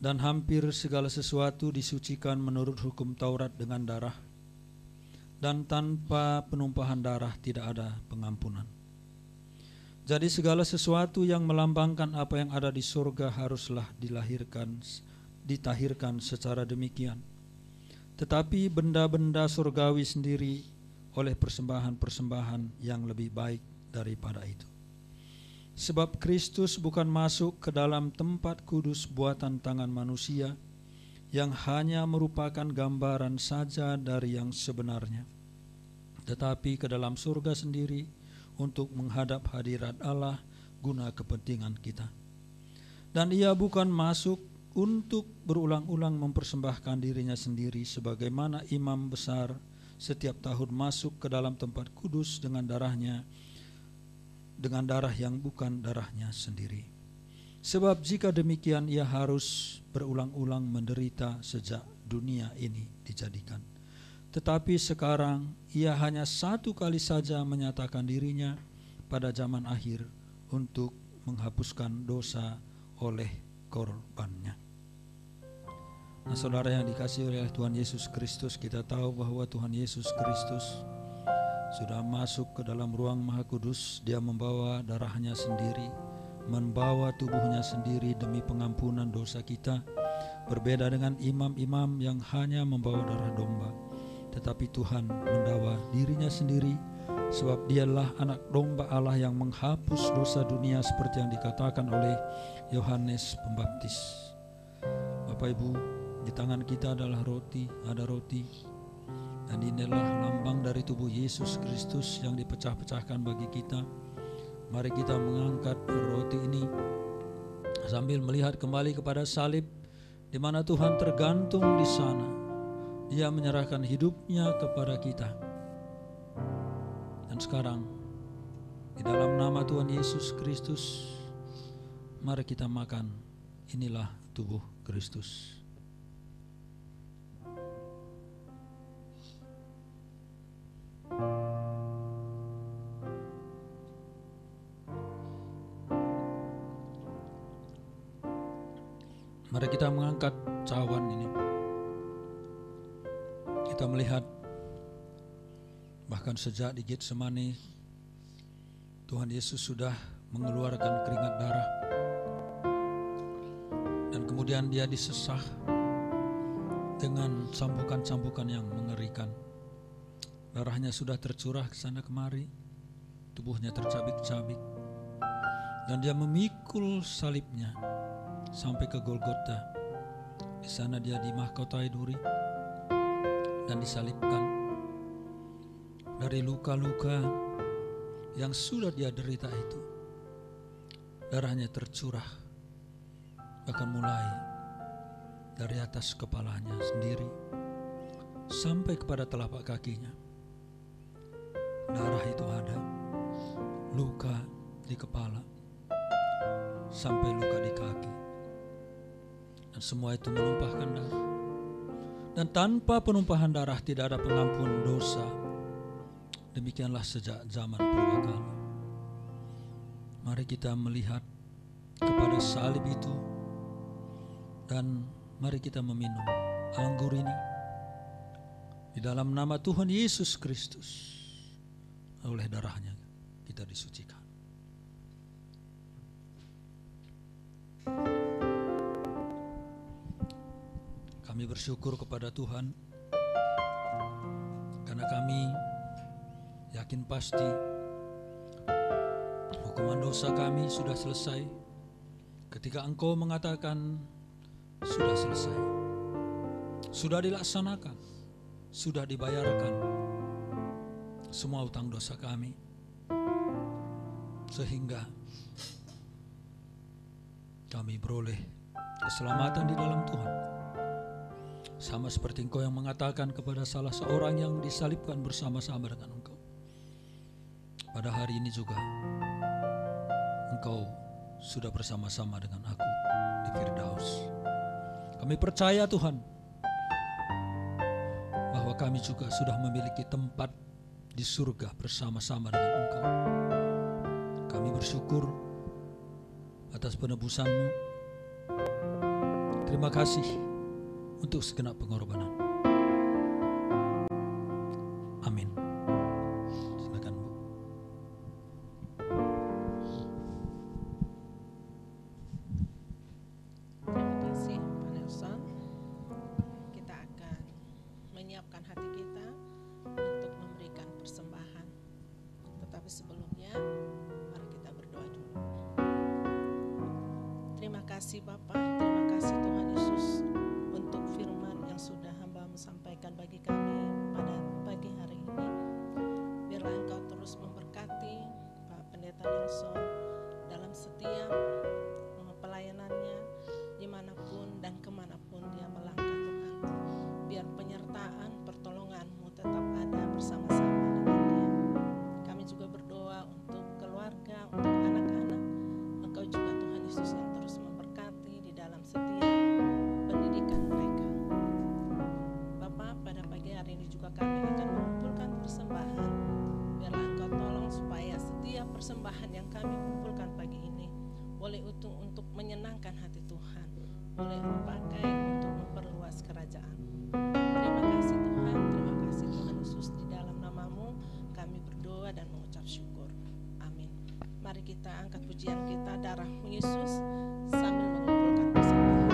dan hampir segala sesuatu disucikan menurut hukum Taurat dengan darah, dan tanpa penumpahan darah tidak ada pengampunan. Jadi segala sesuatu yang melambangkan apa yang ada di surga haruslah ditahirkan secara demikian. Tetapi benda-benda surgawi sendiri oleh persembahan-persembahan yang lebih baik daripada itu. Sebab Kristus bukan masuk ke dalam tempat kudus buatan tangan manusia yang hanya merupakan gambaran saja dari yang sebenarnya, tetapi ke dalam surga sendiri untuk menghadap hadirat Allah guna kepentingan kita. Dan ia bukan masuk untuk berulang-ulang mempersembahkan dirinya sendiri sebagaimana imam besar setiap tahun masuk ke dalam tempat kudus dengan darah yang bukan darahnya sendiri. Sebab jika demikian ia harus berulang-ulang menderita sejak dunia ini dijadikan. Tetapi sekarang ia hanya satu kali saja menyatakan dirinya pada zaman akhir untuk menghapuskan dosa oleh korbannya. Nah, saudara yang dikasihi oleh Tuhan Yesus Kristus, kita tahu bahwa Tuhan Yesus Kristus sudah masuk ke dalam ruang Maha Kudus. Dia membawa darahnya sendiri, membawa tubuhnya sendiri demi pengampunan dosa kita. Berbeda dengan imam-imam yang hanya membawa darah domba, tetapi Tuhan membawa dirinya sendiri, sebab dialah anak domba Allah yang menghapus dosa dunia, seperti yang dikatakan oleh Yohanes Pembaptis. Bapak Ibu, di tangan kita adalah ada roti. Dan inilah lambang dari tubuh Yesus Kristus yang dipecah-pecahkan bagi kita. Mari kita mengangkat roti ini sambil melihat kembali kepada salib, di mana Tuhan tergantung di sana. Dia menyerahkan hidupnya kepada kita. Dan sekarang, di dalam nama Tuhan Yesus Kristus, mari kita makan. Inilah tubuh Kristus. Mari kita mengangkat cawan ini. Kita melihat bahkan sejak di Getsemani Tuhan Yesus sudah mengeluarkan keringat darah, dan kemudian dia disesah dengan cambukan-cambukan yang mengerikan. Darahnya sudah tercurah ke sana kemari, tubuhnya tercabik-cabik, dan dia memikul salibnya sampai ke Golgota. Di sana dia dimahkotai duri dan disalibkan. Dari luka-luka yang sudah dia derita itu, darahnya tercurah, bahkan mulai dari atas kepalanya sendiri sampai kepada telapak kakinya. Darah itu ada, luka di kepala sampai luka di kaki. Dan semua itu menumpahkan darah. Dan tanpa penumpahan darah tidak ada pengampun dosa. Demikianlah sejak zaman purbakala. Mari kita melihat kepada salib itu, dan mari kita meminum anggur ini di dalam nama Tuhan Yesus Kristus. Oleh darahnya kita disucikan. Kami bersyukur kepada Tuhan karena kami yakin pasti hukuman dosa kami sudah selesai ketika Engkau mengatakan sudah selesai, sudah dilaksanakan, sudah dibayarkan semua utang dosa kami, sehingga kami beroleh keselamatan di dalam Tuhan. Sama seperti Engkau yang mengatakan kepada salah seorang yang disalibkan bersama-sama dengan Engkau, pada hari ini juga Engkau sudah bersama-sama dengan aku di Firdaus. Kami percaya Tuhan bahwa kami juga sudah memiliki tempat di surga bersama-sama dengan Engkau. Kami bersyukur atas penebusan-Mu. Terima kasih untuk segenap pengorbanan. Amin. Silakan, Bu. Terima kasih Pak Nelson. Kita akan menyiapkan hati kita untuk memberikan persembahan. Tetapi sebelumnya, mari kita berdoa dulu. Terima kasih Bapa, terima kasih Tuhan Yesus untuk firman yang sudah hamba-Mu sampaikan bagi kami pada pagi hari ini. Biarlah Engkau terus memberkati Pak Pendeta Nelson dalam setiap pelayanannya, dimanapun dan kemanapun dia melangkah Tuhan. Biar penyertaan pertolongan-Mu tetap ada bersama-sama dengan dia. Kami juga berdoa untuk keluarga, untuk anak-anak. Engkau juga Tuhan Yesus yang terus memberkati di dalam setiap pendidikan mereka. Bapa, pada pagi hari ini juga kami akan mengumpulkan persembahan. Biarlah Engkau tolong supaya setiap persembahan yang kami kumpulkan pagi ini boleh untuk menyenangkan hati Tuhan, boleh dipakai untuk memperluas kerajaan. Terima kasih Tuhan, terima kasih Tuhan Yesus, di dalam nama-Mu kami berdoa dan mengucap syukur. Amin. Mari kita angkat pujian kita, darah-Mu Yesus, sambil mengumpulkan persembahan.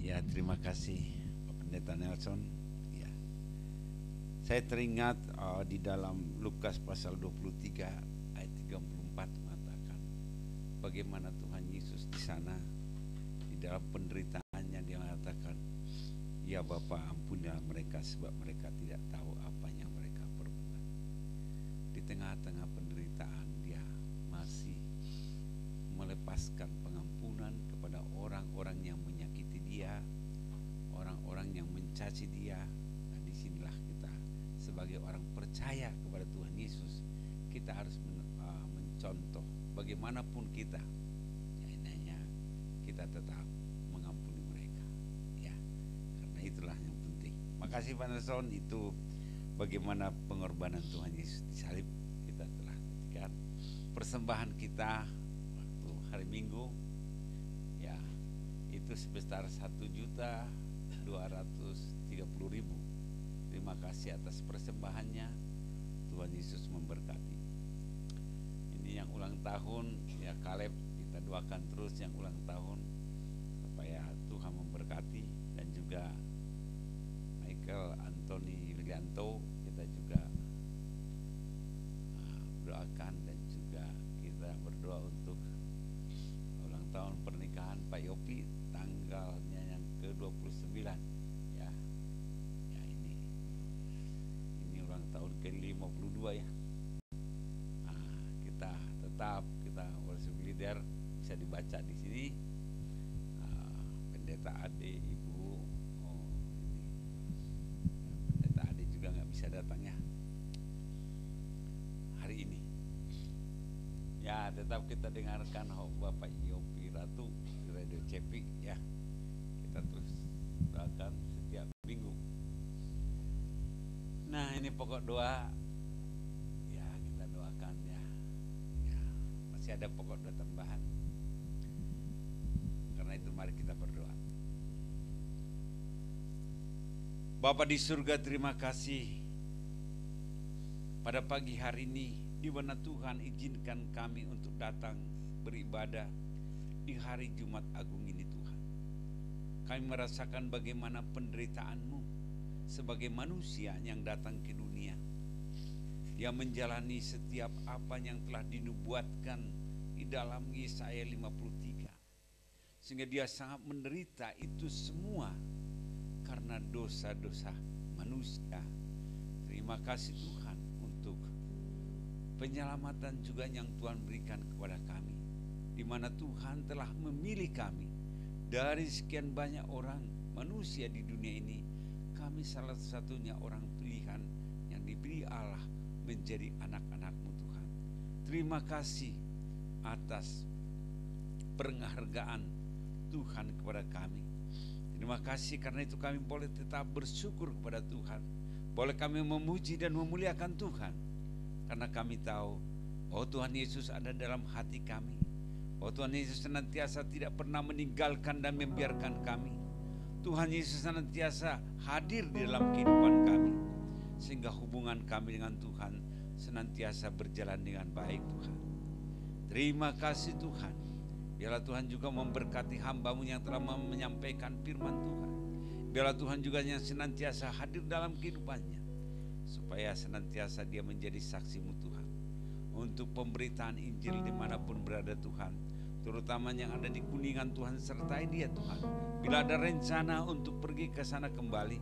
Ya, terima kasih Pak Pendeta Nelson. Ya, saya teringat di dalam Lukas pasal 23 ayat 34 mengatakan bagaimana Tuhan Yesus di sana di dalam penderitaannya dia mengatakan, ya Bapa, ampunilah mereka sebab mereka tidak tahu apa yang mereka perbuat. Di tengah-tengah penderitaan dia masih melepaskan pengampunan kepada orang-orang yang menyakiti dia, orang-orang yang mencaci dia. Nah, disinilah kita sebagai orang percaya kepada Tuhan Yesus, kita harus mencontoh bagaimanapun kita, ya intinya kita tetap mengampuni mereka, ya, karena itulah yang penting. Makasih Pak Nelson, itu bagaimana pengorbanan Tuhan Yesus di salib. Kita telah saksikan persembahan kita waktu hari Minggu, ya, itu sebesar 1.230.000. Terima kasih atas persembahannya. Tuhan Yesus memberkati. Ini yang ulang tahun, ya Kaleb, kita doakan terus yang ulang tahun supaya Tuhan memberkati, dan juga Michael Anthony Wilianto kita juga doakan, dan juga kita berdoa untuk ulang tahun pernikahan Pak Yopi tanggalnya yang ke-29, ya. Ya, ini ulang tahun ke-52 ya. Nah, tetap kita worship leader bisa dibaca di sini. Pendeta Ade, Ibu, Pendeta Ade juga nggak bisa datang ya hari ini. Ya, tetap kita dengarkan Bapak Yopi Ratu di Radio Cepi ya. Kita terus doakan setiap minggu. Nah, ini pokok doa. Ya, kita doakan ya. Ya, masih ada pokok doa tambahan. Karena itu mari kita berdoa. Bapa di surga, terima kasih pada pagi hari ini di mana Tuhan izinkan kami untuk datang beribadah di hari Jumat Agung ini Tuhan. Kami merasakan bagaimana penderitaan-Mu sebagai manusia yang datang ke dunia, yang menjalani setiap apa yang telah dinubuatkan di dalam Yesaya 53, sehingga Dia sangat menderita itu semua karena dosa-dosa manusia. Terima kasih Tuhan untuk penyelamatan juga yang Tuhan berikan kepada kami, di mana Tuhan telah memilih kami dari sekian banyak orang manusia di dunia ini. Kami salah satunya orang pilihan yang diberi Allah menjadi anak-anak-Mu Tuhan. Terima kasih atas penghargaan Tuhan kepada kami. Terima kasih karena itu kami boleh tetap bersyukur kepada Tuhan. Boleh kami memuji dan memuliakan Tuhan. Karena kami tahu, oh Tuhan Yesus ada dalam hati kami. Oh Tuhan Yesus senantiasa tidak pernah meninggalkan dan membiarkan kami. Tuhan Yesus senantiasa hadir di dalam kehidupan kami, sehingga hubungan kami dengan Tuhan senantiasa berjalan dengan baik Tuhan. Terima kasih Tuhan. Biarlah Tuhan juga memberkati hamba-Mu yang telah menyampaikan firman Tuhan. Biarlah Tuhan juga yang senantiasa hadir dalam kehidupannya, supaya senantiasa dia menjadi saksi-Mu Tuhan. Untuk pemberitaan Injil dimanapun berada Tuhan, terutama yang ada di Kuningan Tuhan, sertai dia Tuhan. Bila ada rencana untuk pergi ke sana kembali,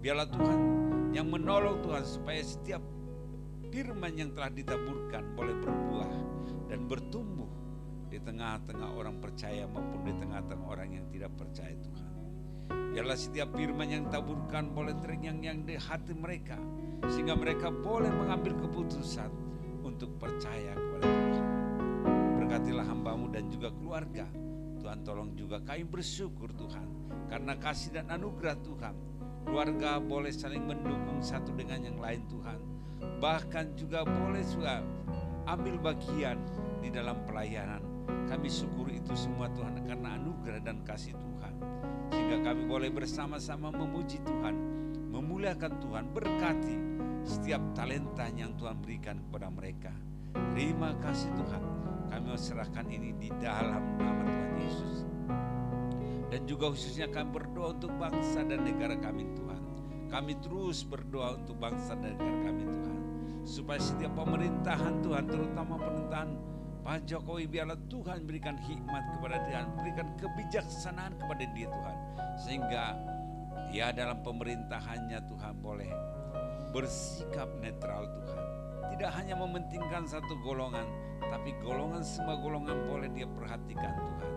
biarlah Tuhan yang menolong Tuhan, supaya setiap firman yang telah ditaburkan boleh berbuah dan bertumbuh di tengah-tengah orang percaya maupun di tengah-tengah orang yang tidak percaya Tuhan. Biarlah setiap firman yang ditaburkan boleh terngiang-ngiang di hati mereka, sehingga mereka boleh mengambil keputusan untuk percaya kepada Tuhan. Berkatilah hamba-Mu dan juga keluarga. Tuhan tolong juga kami bersyukur Tuhan, karena kasih dan anugerah Tuhan. Keluarga boleh saling mendukung satu dengan yang lain Tuhan. Bahkan juga boleh juga ambil bagian di dalam pelayanan. Kami syukuri itu semua Tuhan karena anugerah dan kasih Tuhan. Sehingga kami boleh bersama-sama memuji Tuhan, memuliakan Tuhan, berkati setiap talenta yang Tuhan berikan kepada mereka. Terima kasih Tuhan. Kami serahkan ini di dalam nama Tuhan Yesus. Dan juga khususnya kami berdoa untuk bangsa dan negara kami Tuhan. Kami terus berdoa untuk bangsa dan negara kami Tuhan, supaya setiap pemerintahan Tuhan, terutama pemerintahan Pak Jokowi, biarlah Tuhan berikan hikmat kepada dia, berikan kebijaksanaan kepada dia Tuhan, sehingga ya dalam pemerintahannya Tuhan boleh bersikap netral Tuhan. Tidak hanya mementingkan satu golongan, tapi semua golongan boleh dia perhatikan Tuhan.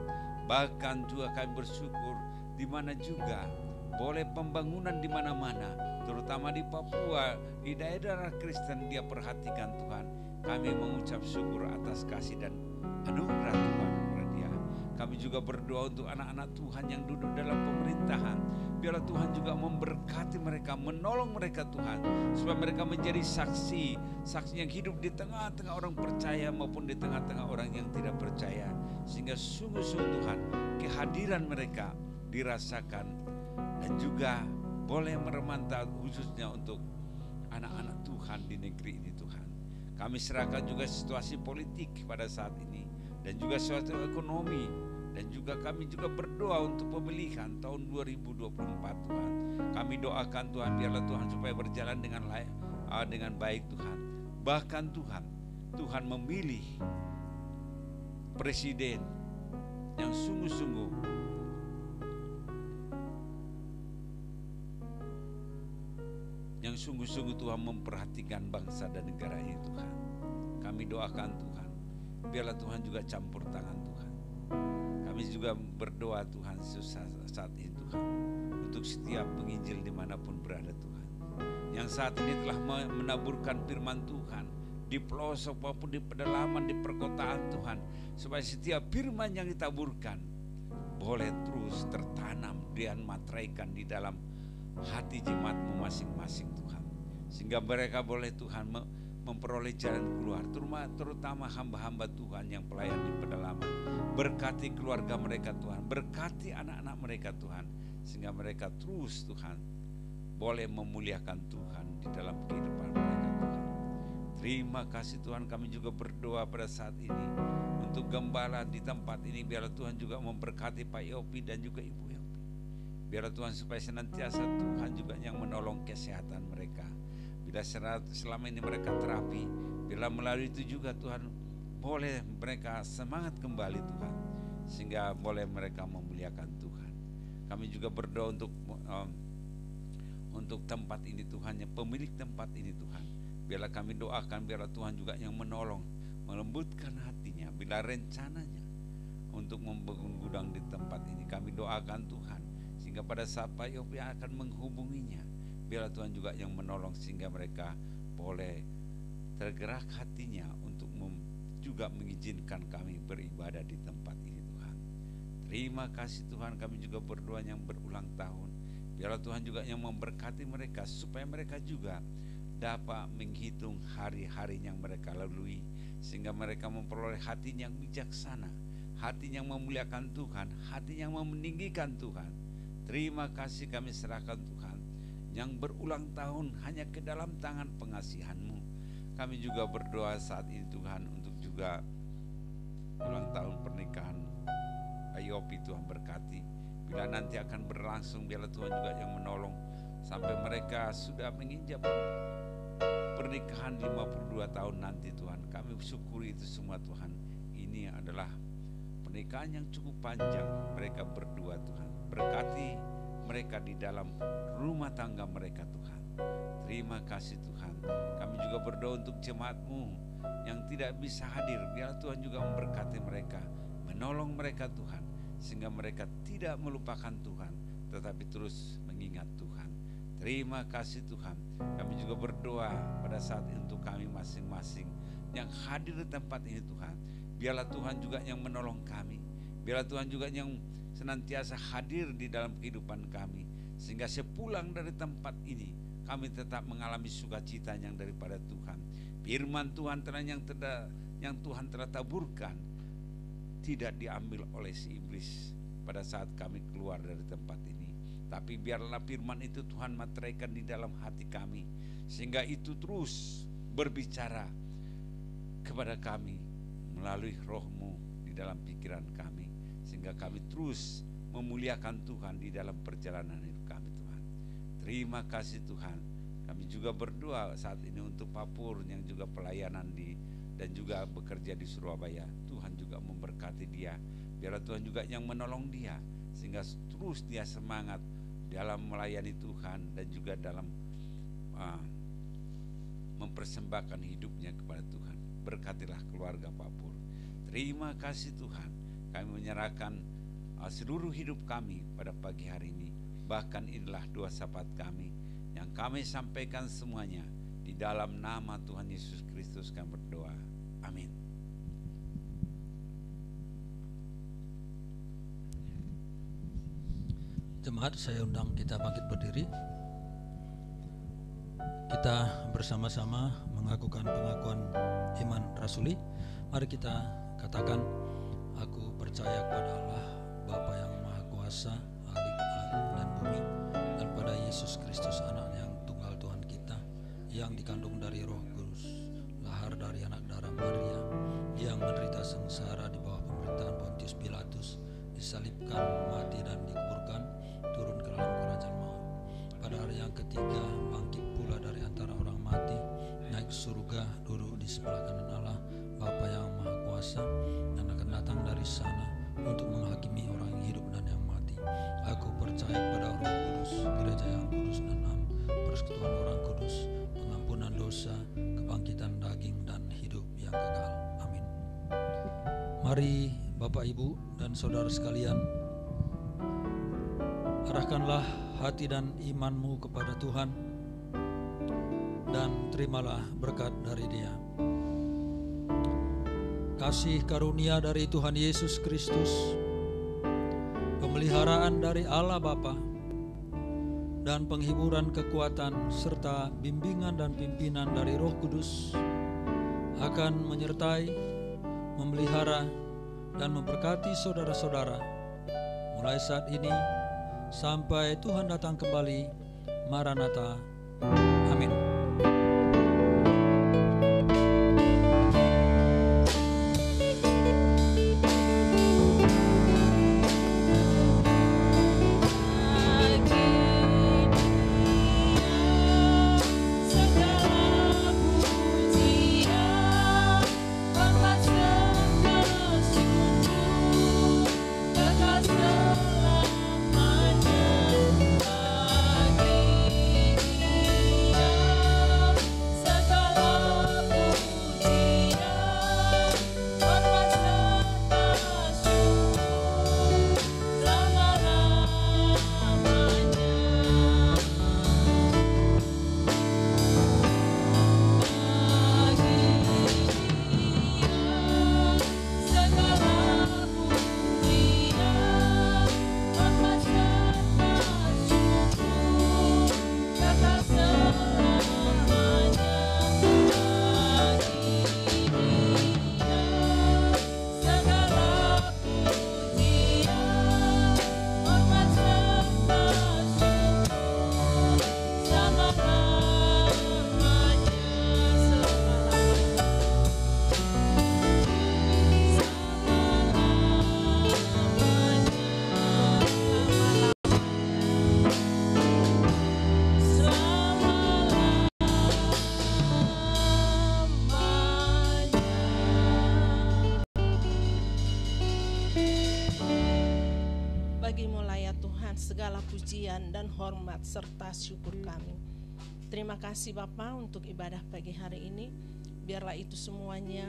Bahkan juga kami bersyukur di mana juga boleh pembangunan di mana-mana, terutama di Papua, di daerah Kristen dia perhatikan Tuhan. Kami mengucap syukur atas kasih dan anugerah Tuhan kepada dia. Kami juga berdoa untuk anak-anak Tuhan yang duduk dalam pemerintahan. Biarlah Tuhan juga memberkati mereka, menolong mereka Tuhan, supaya mereka menjadi saksi yang hidup di tengah-tengah orang percaya maupun di tengah-tengah orang yang tidak percaya. Sehingga sungguh-sungguh Tuhan, kehadiran mereka dirasakan dan juga boleh meremantau khususnya untuk anak-anak Tuhan di negeri ini Tuhan. Kami serahkan juga situasi politik pada saat ini dan juga situasi ekonomi, dan juga kami juga berdoa untuk pemilihan tahun 2024 Tuhan. Kami doakan Tuhan, biarlah Tuhan supaya berjalan dengan baik Tuhan. Bahkan Tuhan memilih presiden yang sungguh-sungguh Tuhan memperhatikan bangsa dan negara ini Tuhan. Kami doakan Tuhan, biarlah Tuhan juga campur tangan Tuhan. Kami juga berdoa Tuhan saat ini Tuhan, untuk setiap penginjil dimanapun berada Tuhan, yang saat ini telah menaburkan firman Tuhan di pelosok maupun di pedalaman, di perkotaan Tuhan, supaya setiap firman yang ditaburkan boleh terus tertanam dan materaikan di dalam hati jemaatmu masing-masing Tuhan, sehingga mereka boleh Tuhan memperoleh jalan keluar, terutama hamba-hamba Tuhan yang pelayan di pedalaman. Berkati keluarga mereka Tuhan, berkati anak-anak mereka Tuhan, sehingga mereka terus Tuhan boleh memuliakan Tuhan di dalam kehidupan mereka Tuhan. Terima kasih Tuhan, kami juga berdoa pada saat ini untuk gembala di tempat ini. Biarlah Tuhan juga memberkati Pak Yopi dan juga Ibu Yopi. Biarlah Tuhan supaya senantiasa Tuhan juga yang menolong kesehatan mereka. Bila selama ini mereka terapi, bila melalui itu juga Tuhan boleh mereka semangat kembali Tuhan, sehingga boleh mereka memuliakan Tuhan. Kami juga berdoa untuk tempat ini Tuhan, yang pemilik tempat ini Tuhan. Biarlah kami doakan, biarlah Tuhan juga yang menolong, melembutkan hatinya bila rencananya untuk membangun gudang di tempat ini. Kami doakan Tuhan, sehingga pada saat Pak Yopi akan menghubunginya, biarlah Tuhan juga yang menolong, sehingga mereka boleh tergerak hatinya untuk juga mengizinkan kami beribadah di tempat ini Tuhan. Terima kasih Tuhan, kami juga berdoa yang berulang tahun. Biarlah Tuhan juga yang memberkati mereka, supaya mereka juga dapat menghitung hari-hari yang mereka lalui, sehingga mereka memperoleh hati yang bijaksana, hati yang memuliakan Tuhan, hati yang meninggikan Tuhan. Terima kasih kami serahkan Tuhan yang berulang tahun hanya ke dalam tangan pengasihan-Mu. Kami juga berdoa saat ini Tuhan untuk juga ulang tahun pernikahan Pak Yopi. Tuhan berkati, bila nanti akan berlangsung, biarlah Tuhan juga yang menolong sampai mereka sudah menginjak pernikahan 52 tahun nanti Tuhan. Kami syukuri itu semua Tuhan. Ini adalah pernikahan yang cukup panjang mereka berdua Tuhan. Berkati mereka di dalam rumah tangga mereka Tuhan. Terima kasih Tuhan. Kami juga berdoa untuk jemaat-Mu yang tidak bisa hadir. Biarlah Tuhan juga memberkati mereka, menolong mereka Tuhan, sehingga mereka tidak melupakan Tuhan, tetapi terus mengingat Tuhan. Terima kasih Tuhan. Kami juga berdoa pada saat ini untuk kami masing-masing yang hadir di tempat ini Tuhan. Biarlah Tuhan juga yang menolong kami. Biarlah Tuhan juga yang senantiasa hadir di dalam kehidupan kami, sehingga sepulang dari tempat ini kami tetap mengalami sukacita yang daripada Tuhan. Firman Tuhan yang Tuhan telah taburkan tidak diambil oleh si iblis pada saat kami keluar dari tempat ini. Tapi biarlah firman itu Tuhan materaikan di dalam hati kami, sehingga itu terus berbicara kepada kami melalui Roh-Mu di dalam pikiran kami, sehingga kami terus memuliakan Tuhan di dalam perjalanan hidup kami Tuhan. Terima kasih Tuhan. Kami juga berdoa saat ini untuk Papur yang juga pelayanan dan juga bekerja di Surabaya. Tuhan juga memberkati dia. Biarlah Tuhan juga yang menolong dia, sehingga terus dia semangat dalam melayani Tuhan dan juga dalam mempersembahkan hidupnya kepada Tuhan. Berkatilah keluarga Papur. Terima kasih Tuhan. Kami menyerahkan seluruh hidup kami pada pagi hari ini. Bahkan inilah doa syafaat kami yang kami sampaikan semuanya di dalam nama Tuhan Yesus Kristus kami berdoa. Amin. Jemaat, saya undang kita bangkit berdiri. Kita bersama-sama mengakukan pengakuan iman rasuli. Mari kita katakan, aku percaya kepada Allah Bapa yang Maha Kuasa, Khalik langit dan bumi, dan pada Yesus Kristus anak yang tunggal Tuhan kita, yang dikandung dari Roh Kudus, lahir dari anak darah Maria, yang menderita sengsara di bawah pemerintahan Pontius Pilatus, disalibkan, mati dan dikuburkan, turun ke dalam kerajaan maut. Pada hari yang ketiga bangkit pula dari antara orang mati, naik ke surga, duduk di sebelah kanan Allah Bapa yang Maha Kuasa, dan akan datang dari sana untuk menghakimi orang yang hidup dan yang mati. Aku percaya kepada Roh Kudus, gereja yang kudus dan am, persekutuan orang kudus, pengampunan dosa, kebangkitan daging dan hidup yang kekal. Amin. Mari Bapak Ibu dan saudara sekalian, arahkanlah hati dan imanmu kepada Tuhan dan terimalah berkat dari Dia. Kasih karunia dari Tuhan Yesus Kristus, pemeliharaan dari Allah Bapa, dan penghiburan kekuatan serta bimbingan dan pimpinan dari Roh Kudus akan menyertai, memelihara, dan memberkati saudara-saudara mulai saat ini sampai Tuhan datang kembali. Maranatha. Amin. Segala pujian dan hormat serta syukur kami. Terima kasih Bapa untuk ibadah pagi hari ini. Biarlah itu semuanya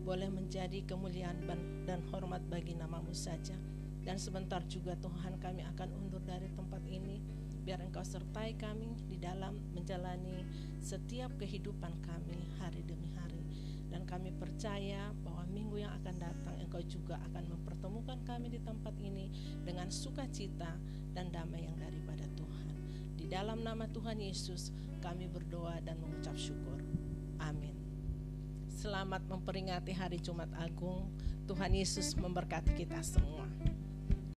boleh menjadi kemuliaan dan hormat bagi nama-Mu saja. Dan sebentar juga Tuhan kami akan undur dari tempat ini. Biar Engkau sertai kami di dalam menjalani setiap kehidupan kami hari demi hari. Dan kami percaya bahwa minggu yang akan datang Engkau juga akan mempertemukan kami di tempat ini dengan sukacita dan damai yang daripada Tuhan. Di dalam nama Tuhan Yesus kami berdoa dan mengucap syukur. Amin. Selamat memperingati hari Jumat Agung. Tuhan Yesus memberkati kita semua.